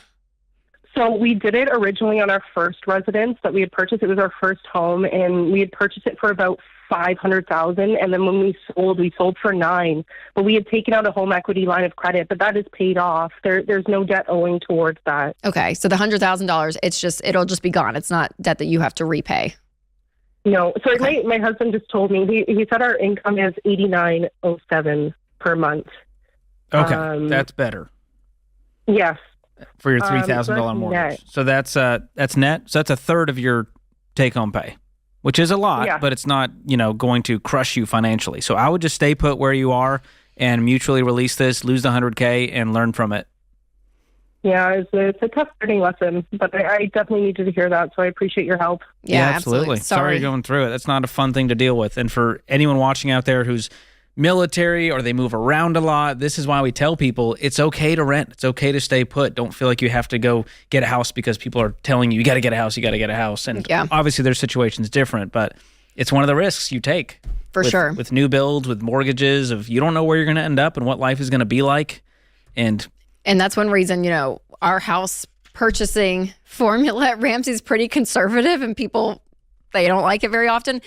So we did it originally on our first residence that we had purchased. It was our first home, and we had purchased it for about $500,000. And then when we sold for $9 million. But we had taken out a home equity line of credit, but that is paid off. There's no debt owing towards that. Okay, so the $100,000, it'll just be gone. It's not debt that you have to repay. No. So my husband just told me, he said our income is $89.07 per month. Okay, that's better. Yes. For your $3,000 mortgage. Net. So that's net. So that's a third of your take-home pay, which is a lot, but it's not, going to crush you financially. So I would just stay put where you are and mutually release this, lose the $100K, and learn from it. Yeah, it's a tough learning lesson, but I definitely needed to hear that, so I appreciate your help. Yeah, absolutely. Sorry you're going through it. That's not a fun thing to deal with. And for anyone watching out there who's military or they move around a lot, this is why we tell people it's okay to rent. It's okay to stay put. Don't feel like you have to go get a house because people are telling you got to get a house, you got to get a house. And obviously their situation's different, but it's one of the risks you take. For sure. With new builds, with mortgages, you don't know where you're going to end up and what life is going to be like. And that's one reason, our house purchasing formula at Ramsey's pretty conservative and people, they don't like it very often.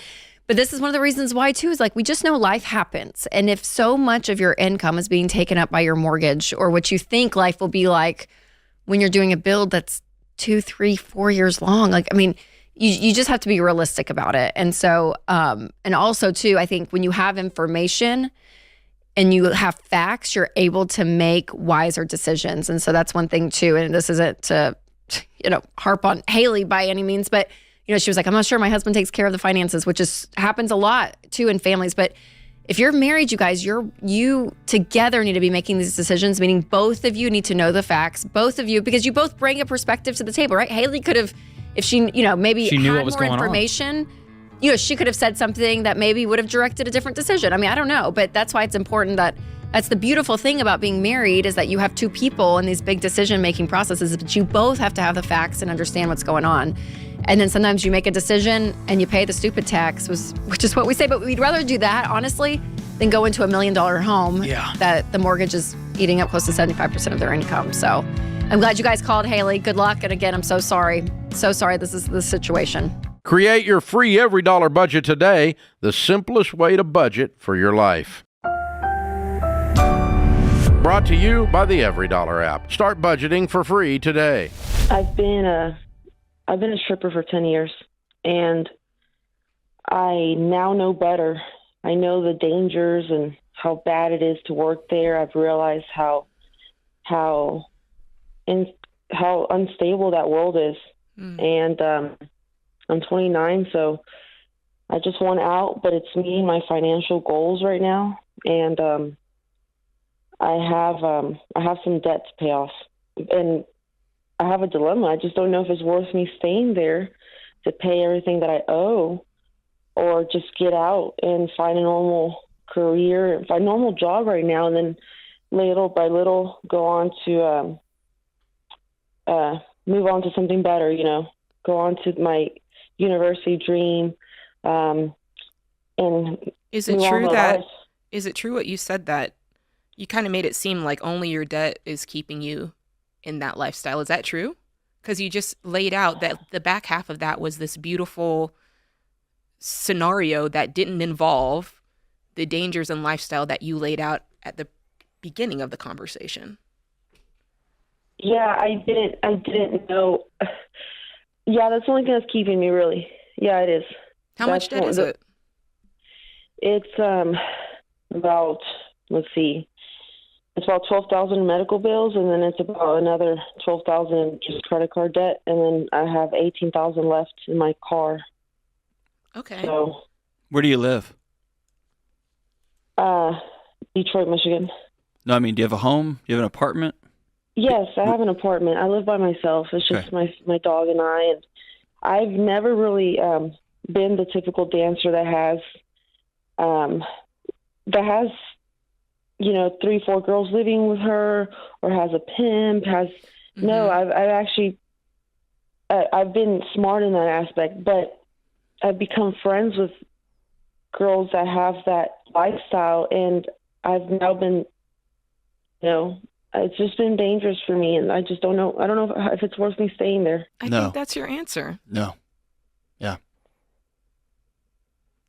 But this is one of the reasons why, too, is like we just know life happens. And if so much of your income is being taken up by your mortgage or what you think life will be like when you're doing a build that's 2, 3, 4 years long, you just have to be realistic about it. And so, and also, too, I think when you have information and you have facts, you're able to make wiser decisions. And so that's one thing, too. And this isn't to, harp on Haley by any means, but she was like, I'm not sure my husband takes care of the finances, which happens a lot too in families. But if you're married, you guys, you together need to be making these decisions, meaning both of you need to know the facts, both of you, because you both bring a perspective to the table, right? Haley could have, if she, maybe she knew had what was more going information, she could have said something that maybe would have directed a different decision. I mean, I don't know, but that's why it's important that's the beautiful thing about being married is that you have two people in these big decision-making processes, but you both have to have the facts and understand what's going on. And then sometimes you make a decision and you pay the stupid tax, which is what we say, but we'd rather do that, honestly, than go into $1 million home that the mortgage is eating up close to 75% of their income. So I'm glad you guys called, Haley. Good luck. And again, I'm so sorry. So sorry this is the situation. Create your free Every Dollar budget today, the simplest way to budget for your life. Brought to you by the Every Dollar app. Start budgeting for free today. I've been a stripper for 10 years, and I now know better. I know the dangers and how bad it is to work there. I've realized how unstable that world is. And I'm 29, so I just want out, but it's meeting my financial goals right now, and I have some debt to pay off, and I have a dilemma. I just don't know if it's worth me staying there to pay everything that I owe, or just get out and find a normal career, find a normal job right now, and then little by little go on to move on to something better. Go on to my university dream. And is it true what you said, that you kind of made it seem like only your debt is keeping you in that lifestyle? Is that true? Because you just laid out that the back half of that was this beautiful scenario that didn't involve the dangers and lifestyle that you laid out at the beginning of the conversation. Yeah, I didn't know. Yeah, that's the only thing that's keeping me, really. Yeah, it is. How much debt is it? It's about, let's see, it's about 12,000 in medical bills, and then it's about another 12,000 in just credit card debt, and then I have 18,000 left in my car. Okay. So, Where do you live? Detroit, Michigan. No, I mean, do you have a home? Do you have an apartment? Yes, I have an apartment. I live by myself. It's just my dog and I, and I've never really been the typical dancer that has, you know, 3-4 girls living with her, or has a pimp. No, I've been smart in that aspect, but I've become friends with girls that have that lifestyle, and I've now been, you know, it's just been dangerous for me, and I just don't know. I don't know if it's worth me staying there. I think that's your answer. No. Yeah.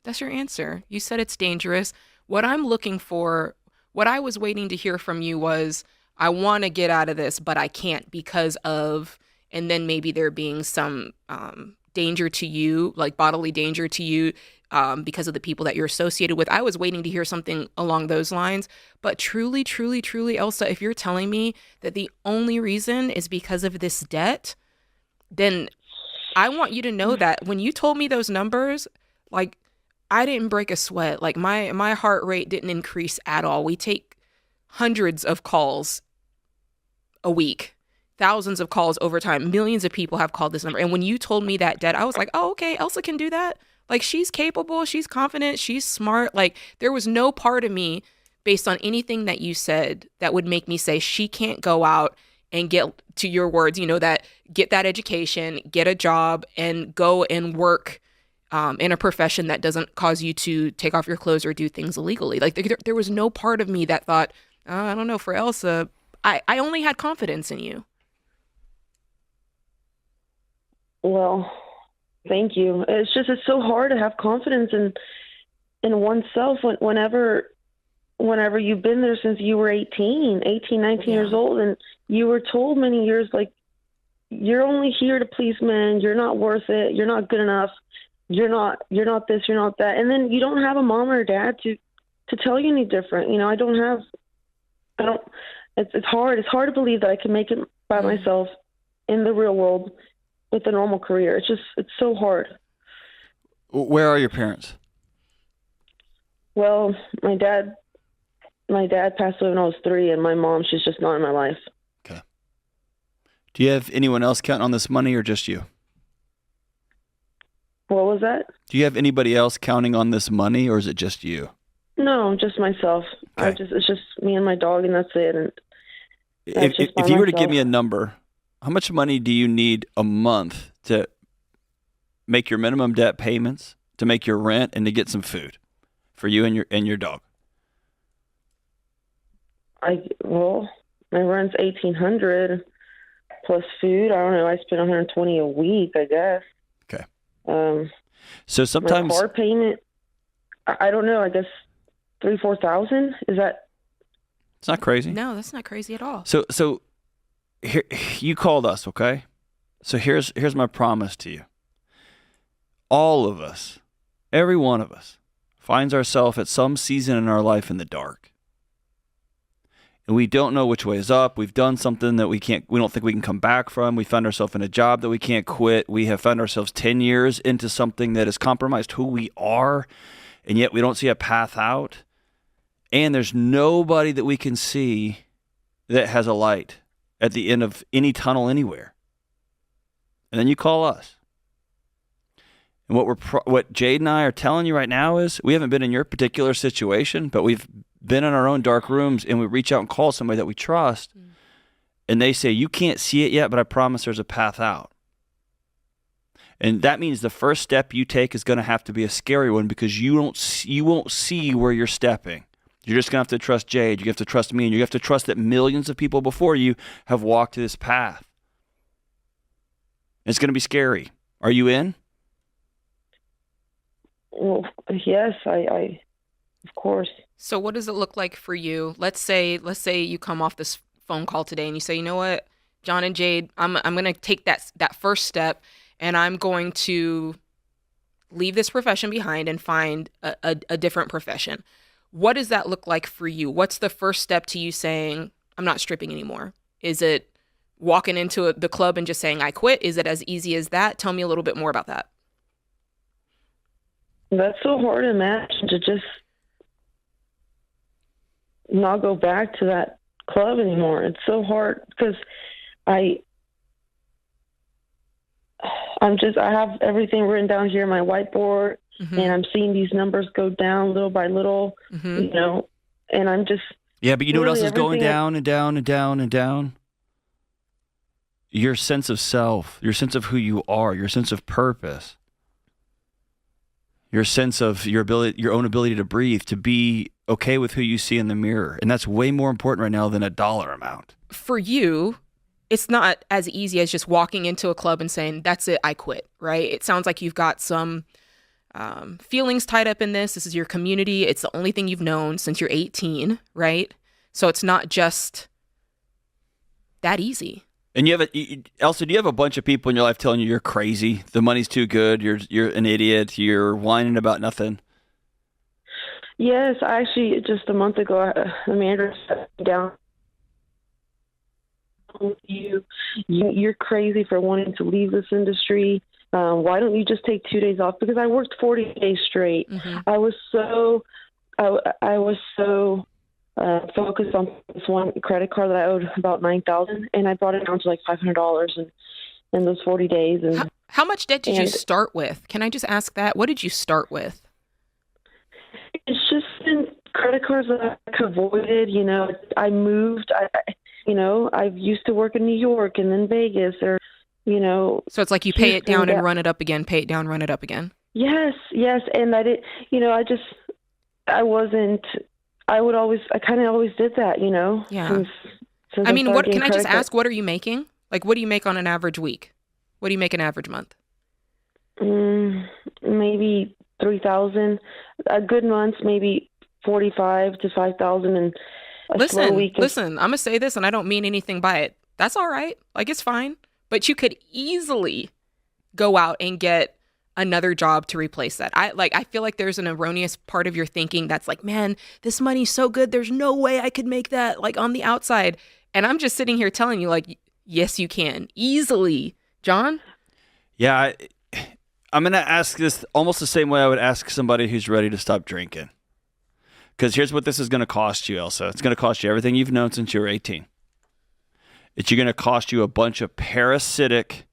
That's your answer. You said it's dangerous. What I'm looking for, what I was waiting to hear from you was, I want to get out of this, but I can't because of, and then maybe there being some danger to you, like bodily danger to you, because of the people that you're associated with. I was waiting to hear something along those lines. But truly, truly, truly, Elsa, if you're telling me that the only reason is because of this debt, then I want you to know that when you told me those numbers, like, I didn't break a sweat. Like, my heart rate didn't increase at all. We take hundreds of calls a week, thousands of calls over time. Millions of people have called this number. And when you told me that debt, I was like, oh, okay, Elsa can do that. Like, she's capable, she's confident, she's smart. Like, there was no part of me, based on anything that you said, that would make me say she can't go out and get, to your words, you know, that get that education, get a job, and go and work in a profession that doesn't cause you to take off your clothes or do things illegally. Like, there was no part of me that thought, I don't know, for Elsa, I only had confidence in you. Well, thank you. It's so hard to have confidence in oneself whenever you've been there since you were 19 years old, and you were told many years, like, you're only here to please men, you're not worth it, you're not good enough, you're not this, you're not that. And then you don't have a mom or a dad to tell you any different. You know, it's hard to believe that I can make it by myself in the real world with a normal career. It's so hard. Where are your parents? Well, my dad passed away when I was 3, and my mom, she's just not in my life. Okay. Do you have anyone else counting on this money, or just you? What was that? Do you have anybody else counting on this money, or is it just you? No, just myself. Okay. It's just me and my dog, and that's it. And if you were to give me a number, how much money do you need a month to make your minimum debt payments, to make your rent, and to get some food for you and your dog? My rent's $1,800 plus food. I don't know. I spend $120 a week, I guess. Okay. So sometimes my car payment, I don't know. I guess $3,000-$4,000. Is that? It's not crazy. No, that's not crazy at all. So here, you called us, okay? So here's my promise to you. All of us, every one of us, finds ourselves at some season in our life in the dark. And we don't know which way is up. We've done something that we don't think we can come back from. We found ourselves in a job that we can't quit. We have found ourselves 10 years into something that has compromised who we are, and yet we don't see a path out. And there's nobody that we can see that has a light at the end of any tunnel anywhere. And then you call us. And what Jade and I are telling you right now is, we haven't been in your particular situation, but we've been in our own dark rooms, and we reach out and call somebody that we trust, and they say, you can't see it yet, but I promise there's a path out. And that means the first step you take is going to have to be a scary one, because you won't see where you're stepping. You're just going to have to trust Jade. You have to trust me, and you have to trust that millions of people before you have walked this path. It's going to be scary. Are you in? Well, yes, I of course. So what does it look like for you? Let's say you come off this phone call today and you say, you know what, John and Jade, I'm going to take that first step, and I'm going to leave this profession behind and find a different profession. What does that look like for you? What's the first step to you saying, I'm not stripping anymore? Is it walking into the club and just saying, I quit? Is it as easy as that? Tell me a little bit more about that. That's so hard to imagine, to just not go back to that club anymore. It's so hard because I have everything written down here on my whiteboard, and I'm seeing these numbers go down little by little, you know, and I'm just. Yeah, but you know what really else is going everything down and down and down and down? Your sense of self, your sense of who you are, your sense of purpose, your sense of your own ability to breathe, to be okay with who you see in the mirror. And that's way more important right now than a dollar amount. For you, it's not as easy as just walking into a club and saying, that's it, I quit, right? It sounds like you've got some feelings tied up in this. This is your community. It's the only thing you've known since you're 18, right? So it's not just that easy. And Elsa, do you have a bunch of people in your life telling you you're crazy, the money's too good, you're an idiot, you're whining about nothing? Yes, actually, just a month ago, the manager sat me down. You're crazy for wanting to leave this industry. Why don't you just take 2 days off? Because I worked 40 days straight. I was so focused on this one credit card that I owed about $9,000, and I brought it down to like $500 in those 40 days. And how much debt did you start with? Can I just ask that? What did you start with? It's just been credit cards that I avoided. You know, I moved. I used to work in New York and then Vegas, or, you know. So it's like you pay it down and run it up again, pay it down, run it up again. Yes. And I did, you know, I kind of always did that, you know. Yeah. Since I mean, what can I just ask? What are you making? Like, what do you make on an average week? What do you make an average month? Maybe 3,000. A good month, maybe 45 to 5,000, and listen. I'm gonna say this, and I don't mean anything by it. That's all right. Like, it's fine. But you could easily go out and get another job to replace that. I feel like there's an erroneous part of your thinking that's like, man, this money's so good, there's no way I could make that, like, on the outside. And I'm just sitting here telling you, like, yes, you can easily. John? Yeah, I'm gonna ask this almost the same way I would ask somebody who's ready to stop drinking. Because here's what this is going to cost you, Elsa. It's going to cost you everything you've known since you were 18. It's going to cost you a bunch of parasitic,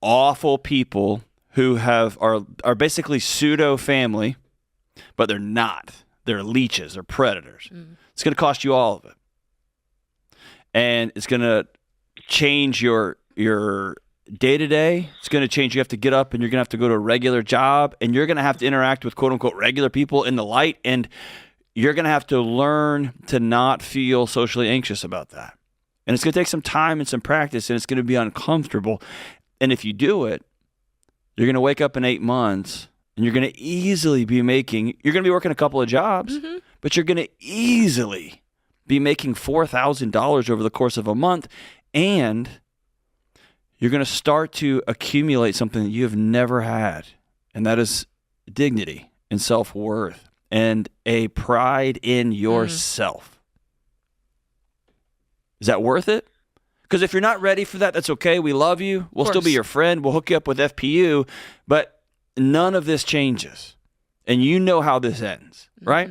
awful people who are basically pseudo family, but they're not. They're leeches or predators. It's going to cost you all of it, and it's going to change your day to day. It's going to change. You have to get up, and you're going to have to go to a regular job, and you're going to have to interact with quote unquote regular people in the light, and you're going to have to learn to not feel socially anxious about that. And it's going to take some time and some practice, and it's going to be uncomfortable. And if you do it, you're going to wake up in 8 months, and you're going to easily be you're going to be working a couple of jobs, but you're going to easily be making $4,000 over the course of a month, and you're going to start to accumulate something that you have never had, and that is dignity and self-worth and a pride in yourself. Is that worth it? Because if you're not ready for that, that's okay. We love you. We'll still be your friend. We'll hook you up with FPU, but none of this changes. And you know how this ends, right?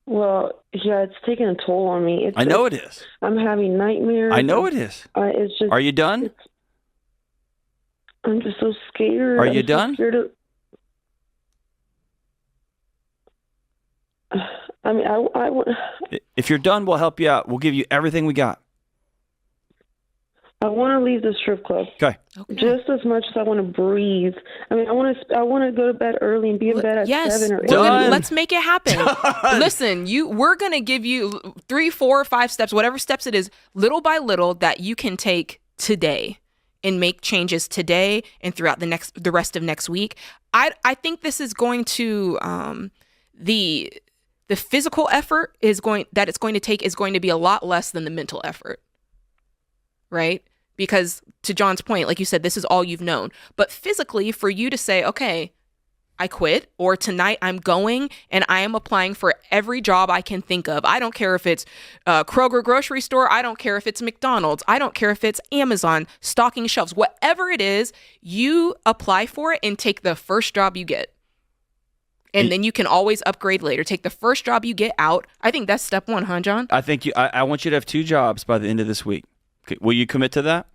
Well, yeah, it's taking a toll on me. I know it is. I'm having nightmares. I know it is. It's just. Are you done? I'm just so scared. Are you done? I mean, I would. If you're done, we'll help you out. We'll give you everything we got. I want to leave the strip club. Okay. Just as much as I want to breathe. I mean, I want to go to bed early and be in bed at 7 or 8. Let's make it happen. Listen, we're going to give you 3, 4, 5 steps, whatever steps it is, little by little, that you can take today and make changes today and throughout the rest of next week. I think this is going to the physical effort it's going to take is going to be a lot less than the mental effort, right? Because to John's point, like you said, this is all you've known. But physically, for you to say, okay, I quit, or tonight I'm going and I am applying for every job I can think of. I don't care if it's Kroger grocery store. I don't care if it's McDonald's. I don't care if it's Amazon, stocking shelves. Whatever it is, you apply for it and take the first job you get. And then you can always upgrade later. Take the first job you get out. I think that's step one, huh, John? I think I want you to have 2 jobs by the end of this week. Okay, will you commit to that?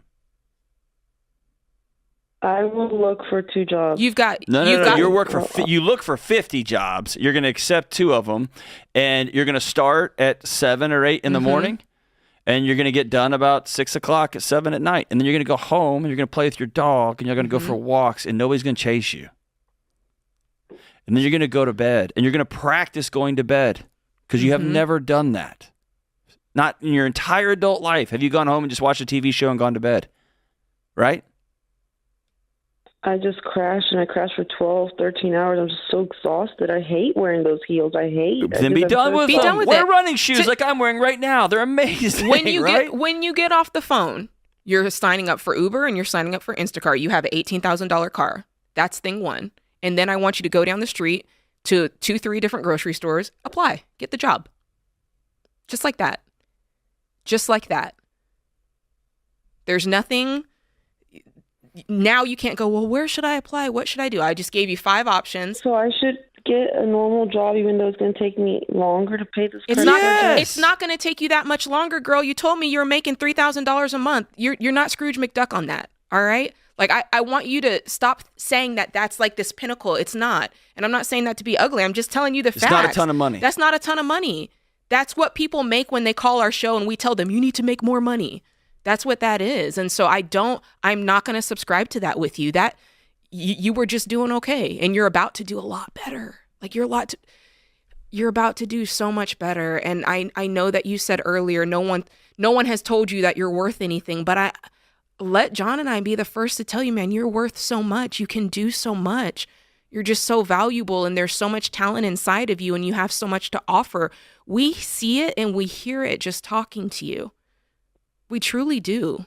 I will look for 2 jobs. You've got No. You look for 50 jobs. You're going to accept 2 of them, and you're going to start at 7 or 8 in the morning, and you're going to get done about 6 o'clock at 7 at night, and then you're going to go home and you're going to play with your dog, and you're going to go for walks, and nobody's going to chase you. And then you're going to go to bed, and you're going to practice going to bed because you have never done that. Not in your entire adult life have you gone home and just watched a TV show and gone to bed, right? I just crashed, and I crashed for 12, 13 hours. I'm just so exhausted. I hate wearing those heels. I hate. Then be done with them. Wear running shoes like I'm wearing right now. They're amazing, when you right? when you get off the phone, you're signing up for Uber and you're signing up for Instacart. You have an $18,000 car. That's thing one. And then I want you to go down the street to 2-3 different grocery stores, apply, get the job. Just like that. Just like that. There's nothing. Now you can't go, well, where should I apply? What should I do? I just gave you 5 options. So I should get a normal job even though it's going to take me longer to pay this It's not going to take you that much longer, girl. You told me you were making $3,000 a month. You're not Scrooge McDuck on that. All right? Like, I want you to stop saying that that's like this pinnacle. It's not. And I'm not saying that to be ugly. I'm just telling you the facts. It's not a ton of money. That's not a ton of money. That's what people make when they call our show and we tell them, you need to make more money. That's what that is. And so I'm not going to subscribe to that with you. That you were just doing okay. And you're about to do a lot better. Like you're about to do so much better. And I know that you said earlier, no one has told you that you're worth anything, but let John and I be the first to tell you, man, you're worth so much. You can do so much. You're just so valuable and there's so much talent inside of you and you have so much to offer. We see it and we hear it just talking to you. We truly do.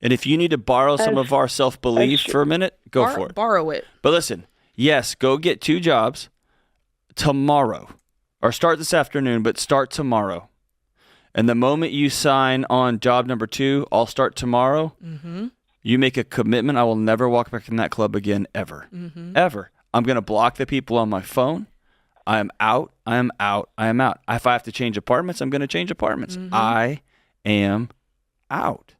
And if you need to borrow some of our self-belief for a minute, go for it. Borrow it. But listen, yes, go get 2 jobs tomorrow or start this afternoon, but start tomorrow. And the moment you sign on job number 2, I'll start tomorrow. You make a commitment. I will never walk back in that club again, ever. Ever. I'm going to block the people on my phone. I am out. I am out. I am out. If I have to change apartments, I'm going to change apartments. I am out.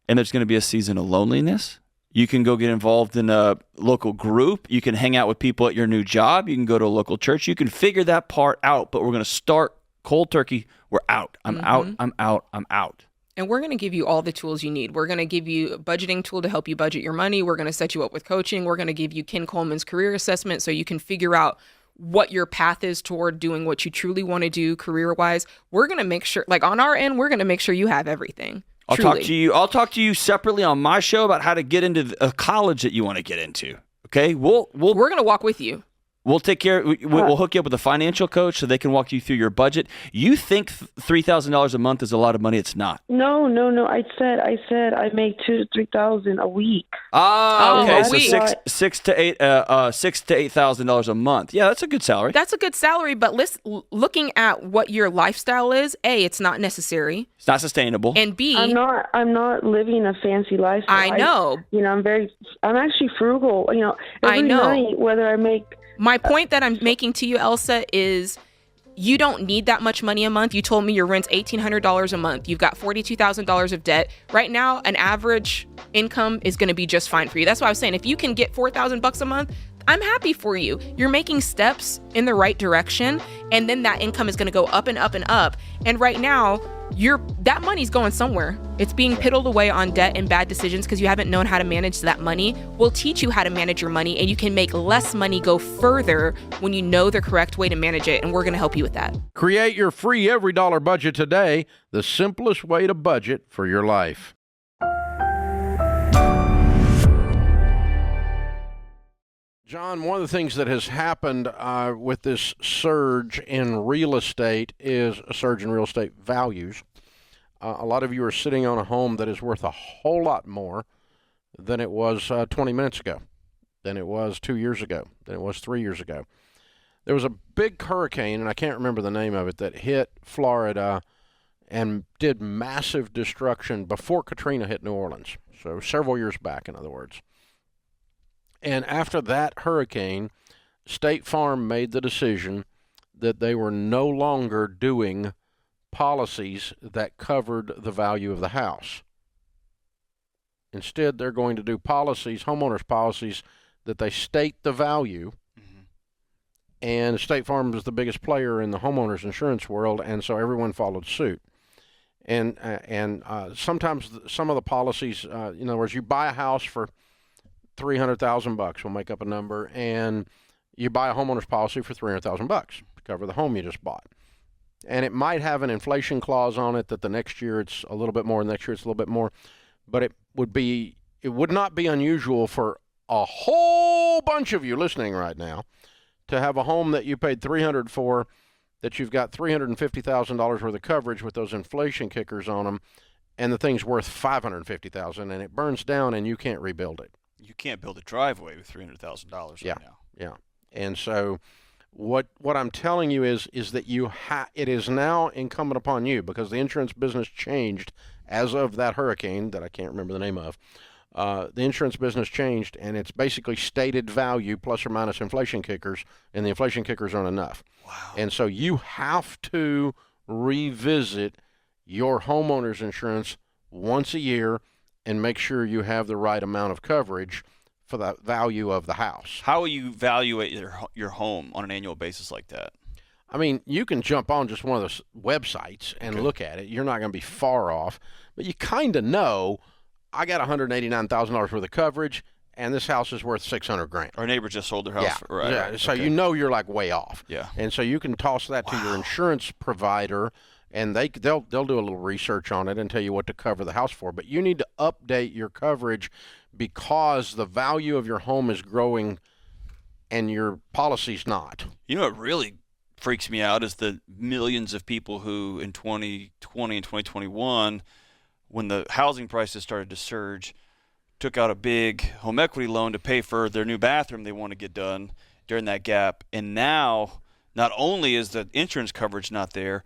And there's going to be a season of loneliness. You can go get involved in a local group. You can hang out with people at your new job. You can go to a local church. You can figure that part out, but we're going to start cold turkey. We're out. I'm out. I'm out. I'm out. And we're going to give you all the tools you need. We're going to give you a budgeting tool to help you budget your money. We're going to set you up with coaching. We're going to give you Ken Coleman's career assessment so you can figure out what your path is toward doing what you truly want to do career-wise. We're going to make sure, like on our end, we're going to make sure you have everything. I'll talk to you separately on my show about how to get into a college that you want to get into. Okay? We're going to walk with you. We'll take care. We'll hook you up with a financial coach so they can walk you through your budget. You think $3,000 a month is a lot of money? It's not. No. I said I make $2,000 to $3,000 a week. Okay. So $6,000 to $8,000 a month. Yeah, that's a good salary. That's a good salary, but looking at what your lifestyle is, A, it's not necessary. It's not sustainable. And B, I'm not living a fancy lifestyle. I know. I'm actually frugal. Every night, whether I make. My point that I'm making to you, Elsa, is you don't need that much money a month. You told me your rent's $1,800 a month. You've got $42,000 of debt. Right now, an average income is going to be just fine for you. That's why I was saying if you can get $4,000 a month, I'm happy for you. You're making steps in the right direction, and then that income is going to go up and up and up. And right now, that money's going somewhere. It's being piddled away on debt and bad decisions because you haven't known how to manage that money. We'll teach you how to manage your money, and you can make less money go further when you know the correct way to manage it, and we're going to help you with that. Create your free every dollar budget today, the simplest way to budget for your life. John, one of the things that has happened with this surge in real estate is a surge in real estate values. A lot of you are sitting on a home that is worth a whole lot more than it was 20 minutes ago. than it was 2 years ago, than it was 3 years ago. There was a big hurricane, and I can't remember the name of it, that hit Florida and did massive destruction before Katrina hit New Orleans. So several years back, in other words. And after that hurricane, State Farm made the decision that they were no longer doing policies that covered the value of the house. Instead, they're going to do policies, homeowners policies, that they state the value. And State Farm is the biggest player in the homeowners insurance world, and so everyone followed suit. And sometimes some of the policies, in other words, you buy a house for $300,000, we'll make up a number, and you buy a homeowner's policy for $300,000 to cover the home you just bought. And it might have an inflation clause on it that the next year it's a little bit more, and next year it's a little bit more, but it would not be unusual for a whole bunch of you listening right now to have a home that you paid $300,000 for, that you've got $350,000 worth of coverage with those inflation kickers on them, and the thing's worth $550,000, and it burns down and you can't rebuild it. You can't build a driveway with $300,000 right now. Yeah. And so what I'm telling you is that it is now incumbent upon you, because the insurance business changed as of that hurricane that I can't remember the name of. The insurance business changed, and it's basically stated value plus or minus inflation kickers, and the inflation kickers aren't enough. Wow. And so you have to revisit your homeowner's insurance once a year and make sure you have the right amount of coverage for the value of the house. How will you evaluate your home on an annual basis like that? I mean, you can jump on just one of those websites and look at it. You're not going to be far off, but you kind of know, I got $189,000 worth of coverage, and this house is worth $600,000. Our neighbor just sold their house. Yeah. So you know you're like way off. Yeah. And so you can toss that to your insurance provider, and they'll do a little research on it and tell you what to cover the house for. But you need to update your coverage because the value of your home is growing and your policy's not. You know what really freaks me out is the millions of people who in 2020 and 2021, when the housing prices started to surge, took out a big home equity loan to pay for their new bathroom they want to get done during that gap. And now, not only is the insurance coverage not there,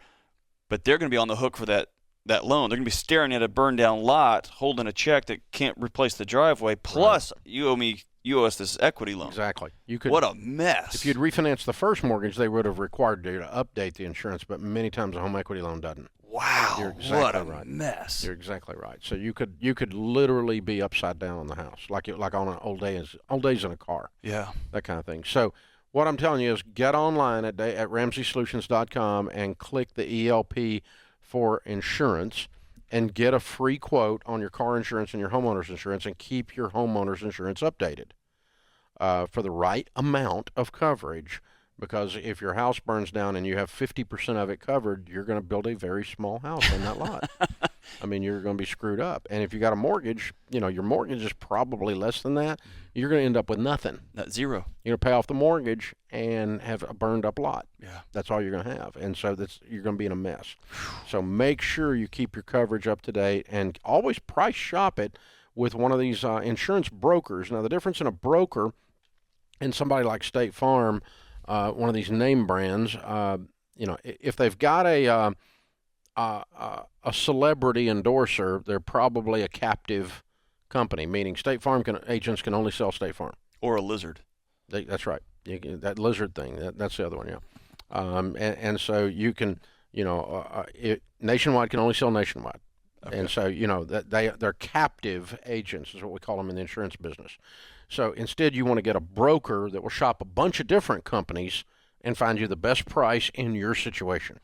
but they're going to be on the hook for that loan. They're going to be staring at a burned down lot, holding a check that can't replace the driveway. Plus, you owe us this equity loan. Exactly. What a mess. If you'd refinanced the first mortgage, they would have required you to update the insurance, but many times a home equity loan doesn't. Wow, You're exactly what a right. mess. You're exactly right. So you could literally be upside down on the house, like on an old days in a car. Yeah. That kind of thing. So what I'm telling you is get online at RamseySolutions.com and click the ELP for insurance and get a free quote on your car insurance and your homeowner's insurance, and keep your homeowner's insurance updated for the right amount of coverage. Because if your house burns down and you have 50% of it covered, you're going to build a very small house on that lot. I mean, you're going to be screwed up. And if you got a mortgage, your mortgage is probably less than that. You're going to end up with nothing. That's zero. You're going to pay off the mortgage and have a burned up lot. Yeah. That's all you're going to have. And so you're going to be in a mess. So make sure you keep your coverage up to date, and always price shop it with one of these insurance brokers. Now, the difference in a broker and somebody like State Farm, one of these name brands, if they've got a celebrity endorser, they're probably a captive company, meaning State Farm agents can only sell State Farm. Or a lizard. That's right. That lizard thing, that's the other one, yeah. And so you can, Nationwide can only sell Nationwide. Okay. And so, they're captive agents is what we call them in the insurance business. So instead, you want to get a broker that will shop a bunch of different companies and find you the best price in your situation.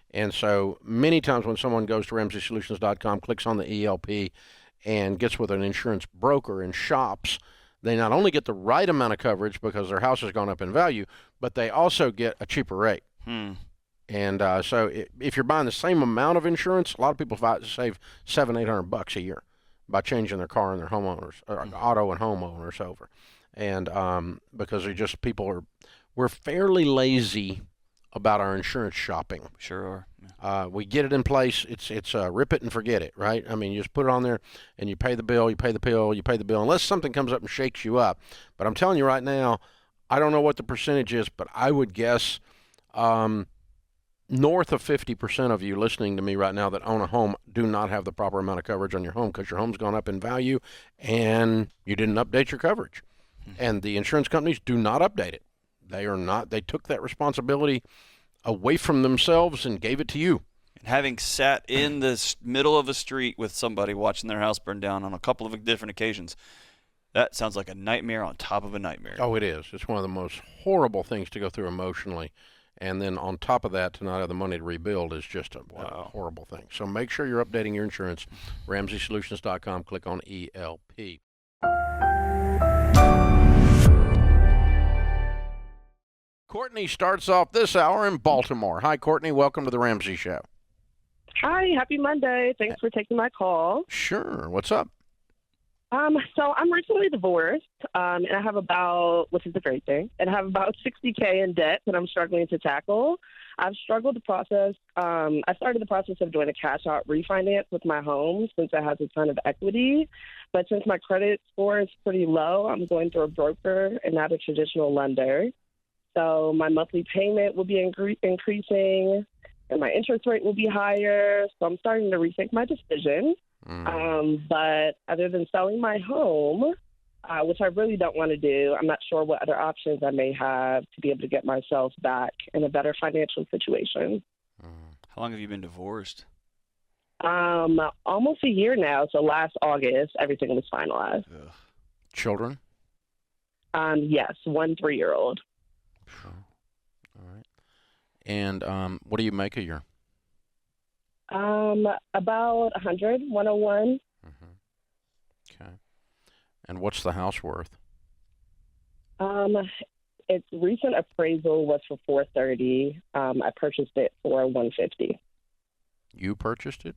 And so many times when someone goes to RamseySolutions.com, clicks on the ELP, and gets with an insurance broker and shops, they not only get the right amount of coverage because their house has gone up in value, but they also get a cheaper rate. And so if you're buying the same amount of insurance, a lot of people save $700-800 a year by changing their car and their homeowners, or auto and homeowners over. And because we're fairly lazy about our insurance shopping. Sure are. We get it in place. It's rip it and forget it, right? I mean, you just put it on there and you pay the bill, you pay the bill, you pay the bill, unless something comes up and shakes you up. But I'm telling you right now, I don't know what the percentage is, but I would guess north of 50% of you listening to me right now that own a home do not have the proper amount of coverage on your home because your home's gone up in value and you didn't update your coverage. And the insurance companies do not update it. They took that responsibility away from themselves and gave it to you. And having sat in the middle of a street with somebody watching their house burn down on a couple of different occasions, that sounds like a nightmare on top of a nightmare. Oh, it is. It's one of the most horrible things to go through emotionally. And then on top of that, to not have the money to rebuild is just a horrible thing. So make sure you're updating your insurance. RamseySolutions.com. Click on ELP. Courtney starts off this hour in Baltimore. Hi, Courtney. Welcome to the Ramsey Show. Hi. Happy Monday. Thanks for taking my call. Sure. What's up? So I'm recently divorced, and I have which is a great thing, and I have about $60K in debt that I'm struggling to tackle. I've struggled to process. I started the process of doing a cash-out refinance with my home since it has a ton of equity. But since my credit score is pretty low, I'm going through a broker and not a traditional lender. So my monthly payment will be increasing, and my interest rate will be higher. So I'm starting to rethink my decision. But other than selling my home, which I really don't want to do, I'm not sure what other options I may have to be able to get myself back in a better financial situation. How long have you been divorced? Almost a year now. So last August, everything was finalized. Ugh. Children? Yes, 1 3-year-old. Sure. All right. And what do you make a year? About 101. Okay. And what's the house worth? Its recent appraisal was for $430. I purchased it for $150. You purchased it?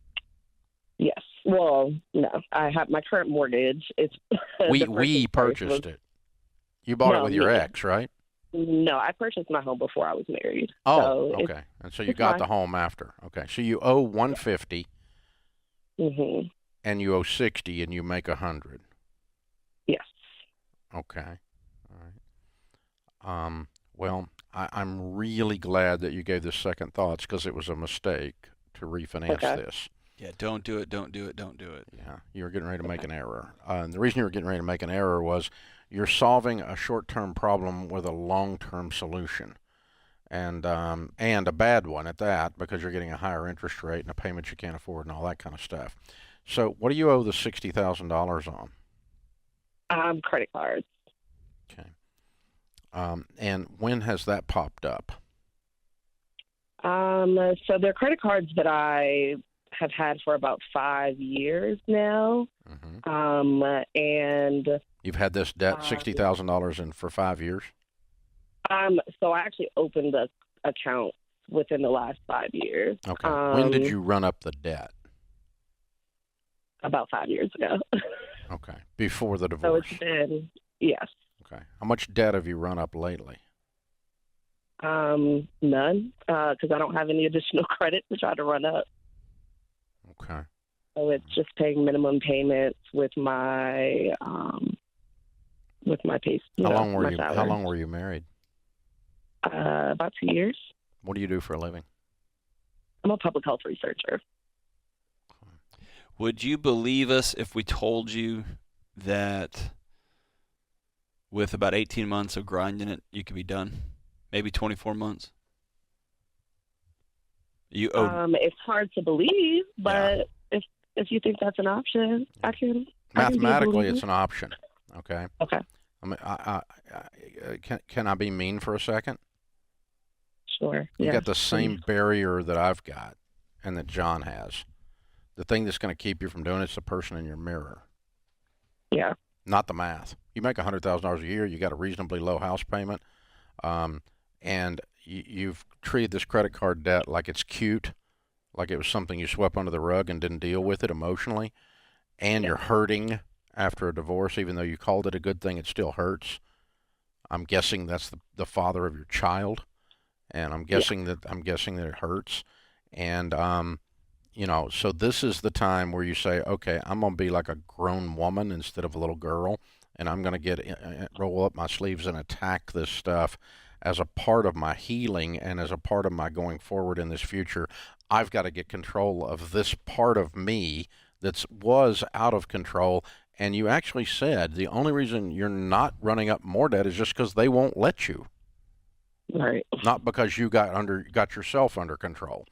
Yes. Well, no. I have my current mortgage. It's we purchased it. You bought it with your ex, right? No, I purchased my home before I was married. Oh, so okay. And so you got the home after. Okay. So you owe $150. Mm-hmm. And you owe $60, and you make $100. Yes. Okay. All right. Well, I'm really glad that you gave this second thoughts because it was a mistake to refinance this. Yeah, don't do it, don't do it, don't do it. Yeah, you were getting ready to make an error. And the reason you were getting ready to make an error was you're solving a short-term problem with a long-term solution. And a bad one at that because you're getting a higher interest rate and a payment you can't afford and all that kind of stuff. So what do you owe the $60,000 on? Credit cards. Okay. And when has that popped up? So they're credit cards that I have had for about 5 years now. And you've had this debt, $60,000 in for 5 years? So I actually opened the account within the last 5 years. Okay. When did you run up the debt? About 5 years ago. Okay. Before the divorce. So it's been, yes. Okay. How much debt have you run up lately? None, because I don't have any additional credit to try to run up. Okay. So it's just paying minimum payments with my pay. How long were you married? About 2 years. What do you do for a living? I'm a public health researcher. Would you believe us if we told you that with about 18 months of grinding it, you could be done? Maybe 24 months? It's hard to believe, but if you think that's an option, I can. Mathematically, it's an option. Okay. Okay. Can I be mean for a second? Sure. You got the same barrier that I've got and that John has. The thing that's going to keep you from doing it's the person in your mirror. Yeah. Not the math. You make $100,000 a year. You got a reasonably low house payment, and you've treated this credit card debt like it's cute, like it was something you swept under the rug and didn't deal with it emotionally, and you're hurting after a divorce, even though you called it a good thing, it still hurts. I'm guessing that's the father of your child, and I'm guessing that it hurts. And so this is the time where you say, okay, I'm gonna be like a grown woman instead of a little girl, and I'm gonna roll up my sleeves and attack this stuff as a part of my healing and as a part of my going forward in this future. I've got to get control of this part of me that was out of control. And you actually said the only reason you're not running up more debt is just because they won't let you. Right. Not because you got yourself under control.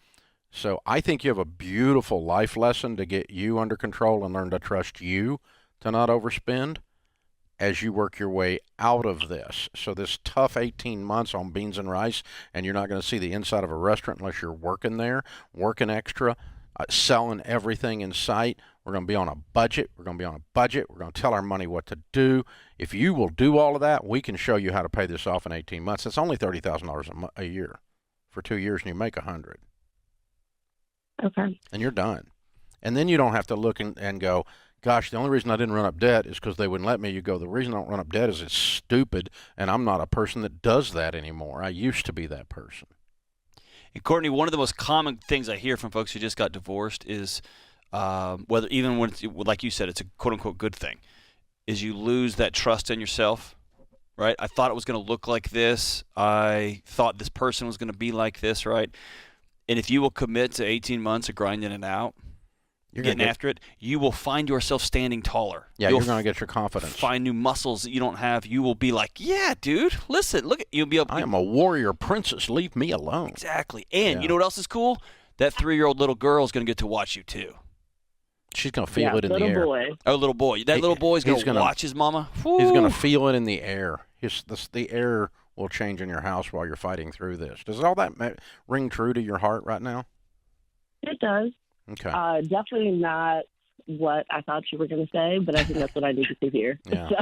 So I think you have a beautiful life lesson to get you under control and learn to trust you to not overspend as you work your way out of this. So this tough 18 months on beans and rice, and you're not going to see the inside of a restaurant unless you're working there, working extra, selling everything in sight. We're going to be on a budget. We're going to tell our money what to do. If you will do all of that, we can show you how to pay this off in 18 months. It's only $30,000 a year for 2 years, and you make $100,000. Okay. And you're done. And then you don't have to look and go, gosh, the only reason I didn't run up debt is because they wouldn't let me. You go, the reason I don't run up debt is it's stupid, and I'm not a person that does that anymore. I used to be that person. And Courtney, one of the most common things I hear from folks who just got divorced is whether even when, like you said, it's a quote-unquote good thing, is you lose that trust in yourself, right? I thought it was going to look like this. I thought this person was going to be like this, right? And if you will commit to 18 months of grinding it out, you're getting after it, you will find yourself standing taller. Yeah, you're going to get your confidence. Find new muscles that you don't have. You will be like, yeah, dude, listen, look, you'll be able. I am a warrior princess. Leave me alone. Exactly. And you know what else is cool? That 3-year-old little girl is going to get to watch you too. She's going to feel it in the air. Boy. Oh, little boy. That little boy is going to watch his mama. Woo. He's going to feel it in the air. The air will change in your house while you're fighting through this. Does all that ring true to your heart right now? It does. Okay. Definitely not what I thought you were going to say, but I think that's what I needed to hear. Yeah. So.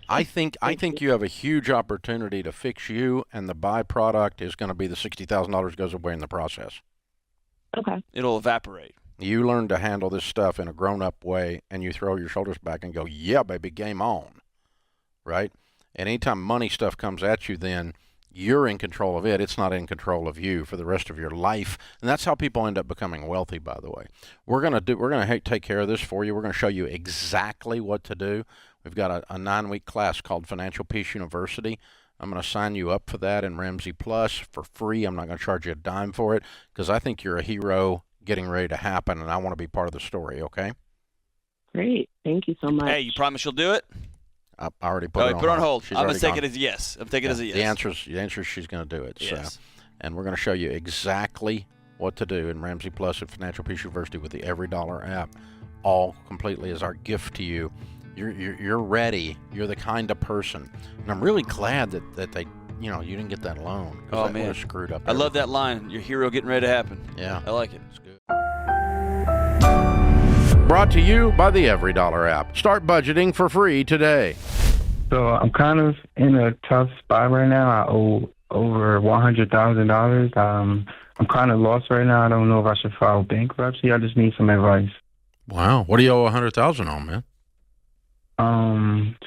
I think you have a huge opportunity to fix you, and the byproduct is going to be the $60,000 goes away in the process. Okay. It'll evaporate. You learn to handle this stuff in a grown-up way, and you throw your shoulders back and go, yeah, baby, game on, right? And anytime money stuff comes at you, then you're in control of it. It's not in control of you for the rest of your life. And that's how people end up becoming wealthy, by the way. We're going to take care of this for you. We're going to show you exactly what to do. We've got a 9-week class called Financial Peace University. I'm going to sign you up for that in Ramsey Plus for free. I'm not going to charge you a dime for it because I think you're a hero getting ready to happen, and I want to be part of the story, okay? Great. Thank you so much. Hey, you promise you'll do it? I already put it on hold. hold. I'm going to take it as a yes. I'm taking it as a yes. The answer is she's going to do it. Yes. So, and we're going to show you exactly what to do in Ramsey Plus at Financial Peace University with the Every Dollar app, all completely as our gift to you. You're ready. You're the kind of person. And I'm really glad that they, you didn't get that loan. Oh, that man. Screwed up. I love that line. Your hero getting ready to happen. Yeah. I like it. It's good. Brought to you by the Every Dollar app. Start budgeting for free today. So I'm kind of in a tough spot right now. I owe over $100,000. I'm kind of lost right now. I don't know if I should file bankruptcy. I just need some advice. Wow. What do you owe $100,000 on, man?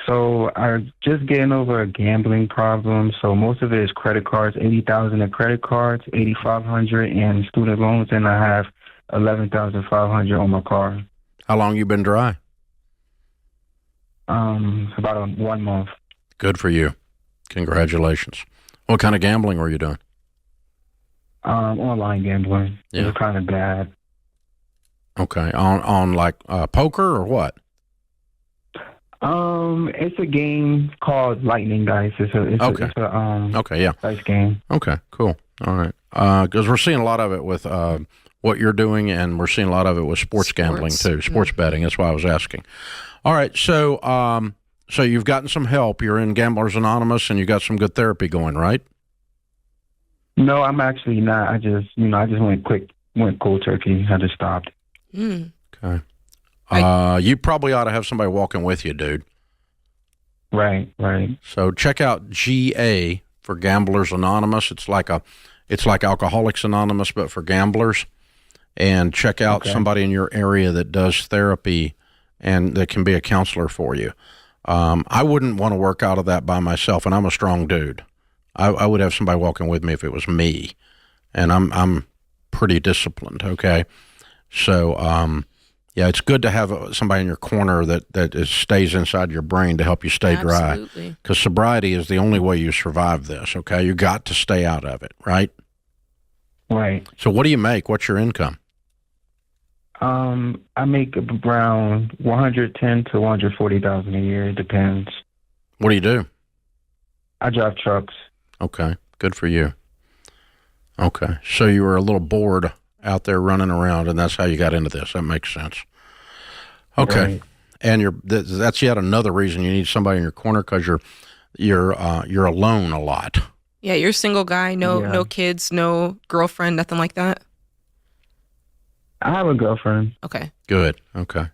So I'm just getting over a gambling problem. So most of it is credit cards, $80,000 in credit cards, $8,500 in student loans, and I have $11,500 on my car. How long you been dry? About 1 month. Good for you. Congratulations. What kind of gambling were you doing? Online gambling. Yeah. It was kind of bad. Okay. On like poker or what? It's a game called Lightning Dice. It's a okay, yeah. dice game. Okay, cool. All right. Because we're seeing a lot of it with what you're doing, and we're seeing a lot of it with sports gambling too, sports betting. That's why I was asking. All right, so you've gotten some help. You're in Gamblers Anonymous, and you got some good therapy going, right? No, I'm actually not. I just went cold turkey. I just stopped. Okay. You probably ought to have somebody walking with you, dude. Right. So check out GA for Gamblers Anonymous. It's like Alcoholics Anonymous, but for gamblers. And check out somebody in your area that does therapy and that can be a counselor for you. I wouldn't want to work out of that by myself, and I'm a strong dude. I would have somebody walking with me if it was me, and I'm pretty disciplined. Okay, so yeah, it's good to have somebody in your corner that stays inside your brain to help you stay dry. Because sobriety is the only way you survive this. Okay, you got to stay out of it, right? Right. So what do you make? What's your income? I make around 110 to 140,000 a year. It depends. What do you do? I drive trucks. Okay, good for you. Okay, so you were a little bored out there running around, and that's how you got into this. That makes sense. Okay, right. And that's yet another reason you need somebody in your corner, because you're alone a lot. Yeah, you're a single guy, no kids, no girlfriend, nothing like that. I have a girlfriend. Okay. Good. Okay.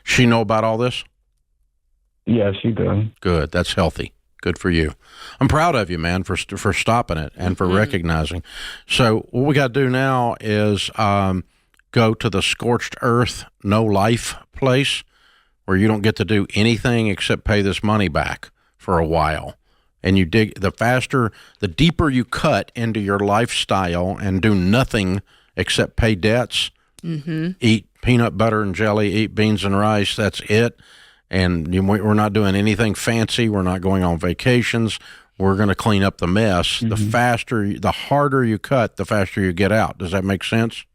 She know about all this? Yeah, she does. Good. That's healthy. Good for you. I'm proud of you, man, for stopping it and for recognizing. So what we got to do now is go to the scorched earth, no life place where you don't get to do anything except pay this money back for a while. And you the deeper you cut into your lifestyle and do nothing except pay debts, eat peanut butter and jelly, eat beans and rice, that's it. And we're not doing anything fancy. We're not going on vacations. We're going to clean up the mess. The harder you cut, the faster you get out. Does that make sense?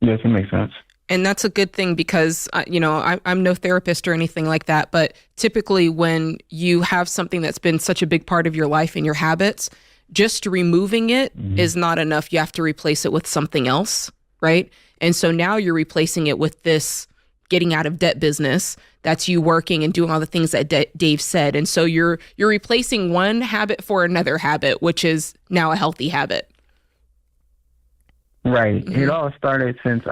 Yes, it makes sense. And that's a good thing because, I'm no therapist or anything like that. But typically when you have something that's been such a big part of your life and your habits, just removing it is not enough. You have to replace it with something else, right? And so now you're replacing it with this getting out of debt business. That's you working and doing all the things that Dave said. And so you're replacing one habit for another habit, which is now a healthy habit. Right. It all started since,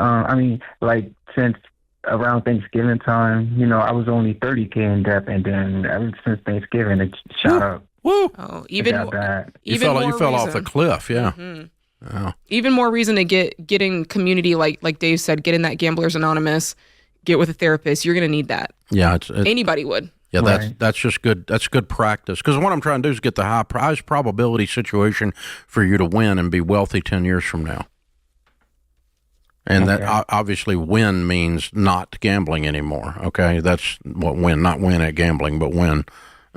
since around Thanksgiving time. I was only $30K in debt, and then ever since Thanksgiving, it shot up. Woo! Oh, even you fell off the cliff, yeah. Oh. Even more reason to get in community, like Dave said, get in that Gamblers Anonymous, get with a therapist. You're going to need that. Yeah, anybody would. Yeah, that's just good. That's good practice. Because what I'm trying to do is get the highest probability situation for you to win and be wealthy 10 years from now. And that obviously win means not gambling anymore. Okay, that's what win, not win at gambling, but win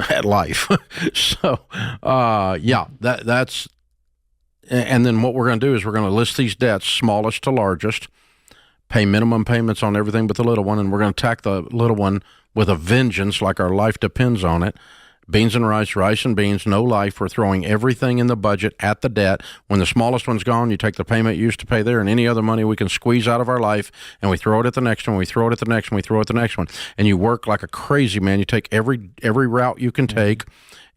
at life. So, that's. And then what we're going to do is we're going to list these debts, smallest to largest, pay minimum payments on everything but the little one, and we're going to attack the little one with a vengeance, like our life depends on it. Beans and rice, rice and beans, no life. We're throwing everything in the budget at the debt. When the smallest one's gone, you take the payment you used to pay there and any other money we can squeeze out of our life, and we throw it at the next one, we throw it at the next one, we throw it at the next one. And you work like a crazy man. You take every route you can take,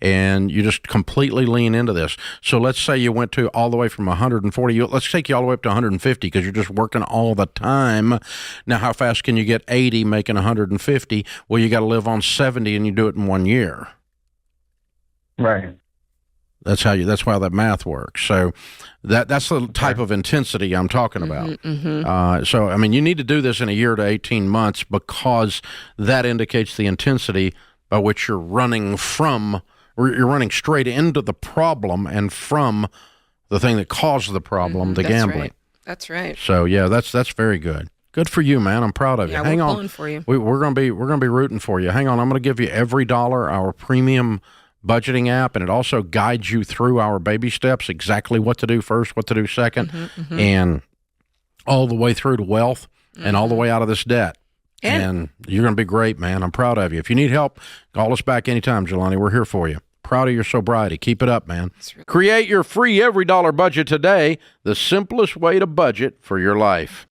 and you just completely lean into this. So let's say you went to all the way from 140. Let's take you all the way up to 150 because you're just working all the time. Now, how fast can you get 80 making 150? Well, you got to live on 70, and you do it in 1 year. Right. That's how that math works. So that's the type of intensity I'm talking about. So, you need to do this in a year to 18 months because that indicates the intensity by which you're running from. You're running straight into the problem and from the thing that caused the problem, the gambling. Right. That's right. So yeah, that's very good. Good for you, man. I'm proud of you. Hang on. Pulling for you. We're gonna be rooting for you. Hang on. I'm gonna give you every dollar our premium budgeting app, and it also guides you through our baby steps, exactly what to do first, what to do second, and all the way through to wealth and all the way out of this debt. And you're going to be great, man. I'm proud of you. If you need help, call us back anytime, Jelani. We're here for you. Proud of your sobriety. Keep it up, man. Create your free every dollar budget today, the simplest way to budget for your life.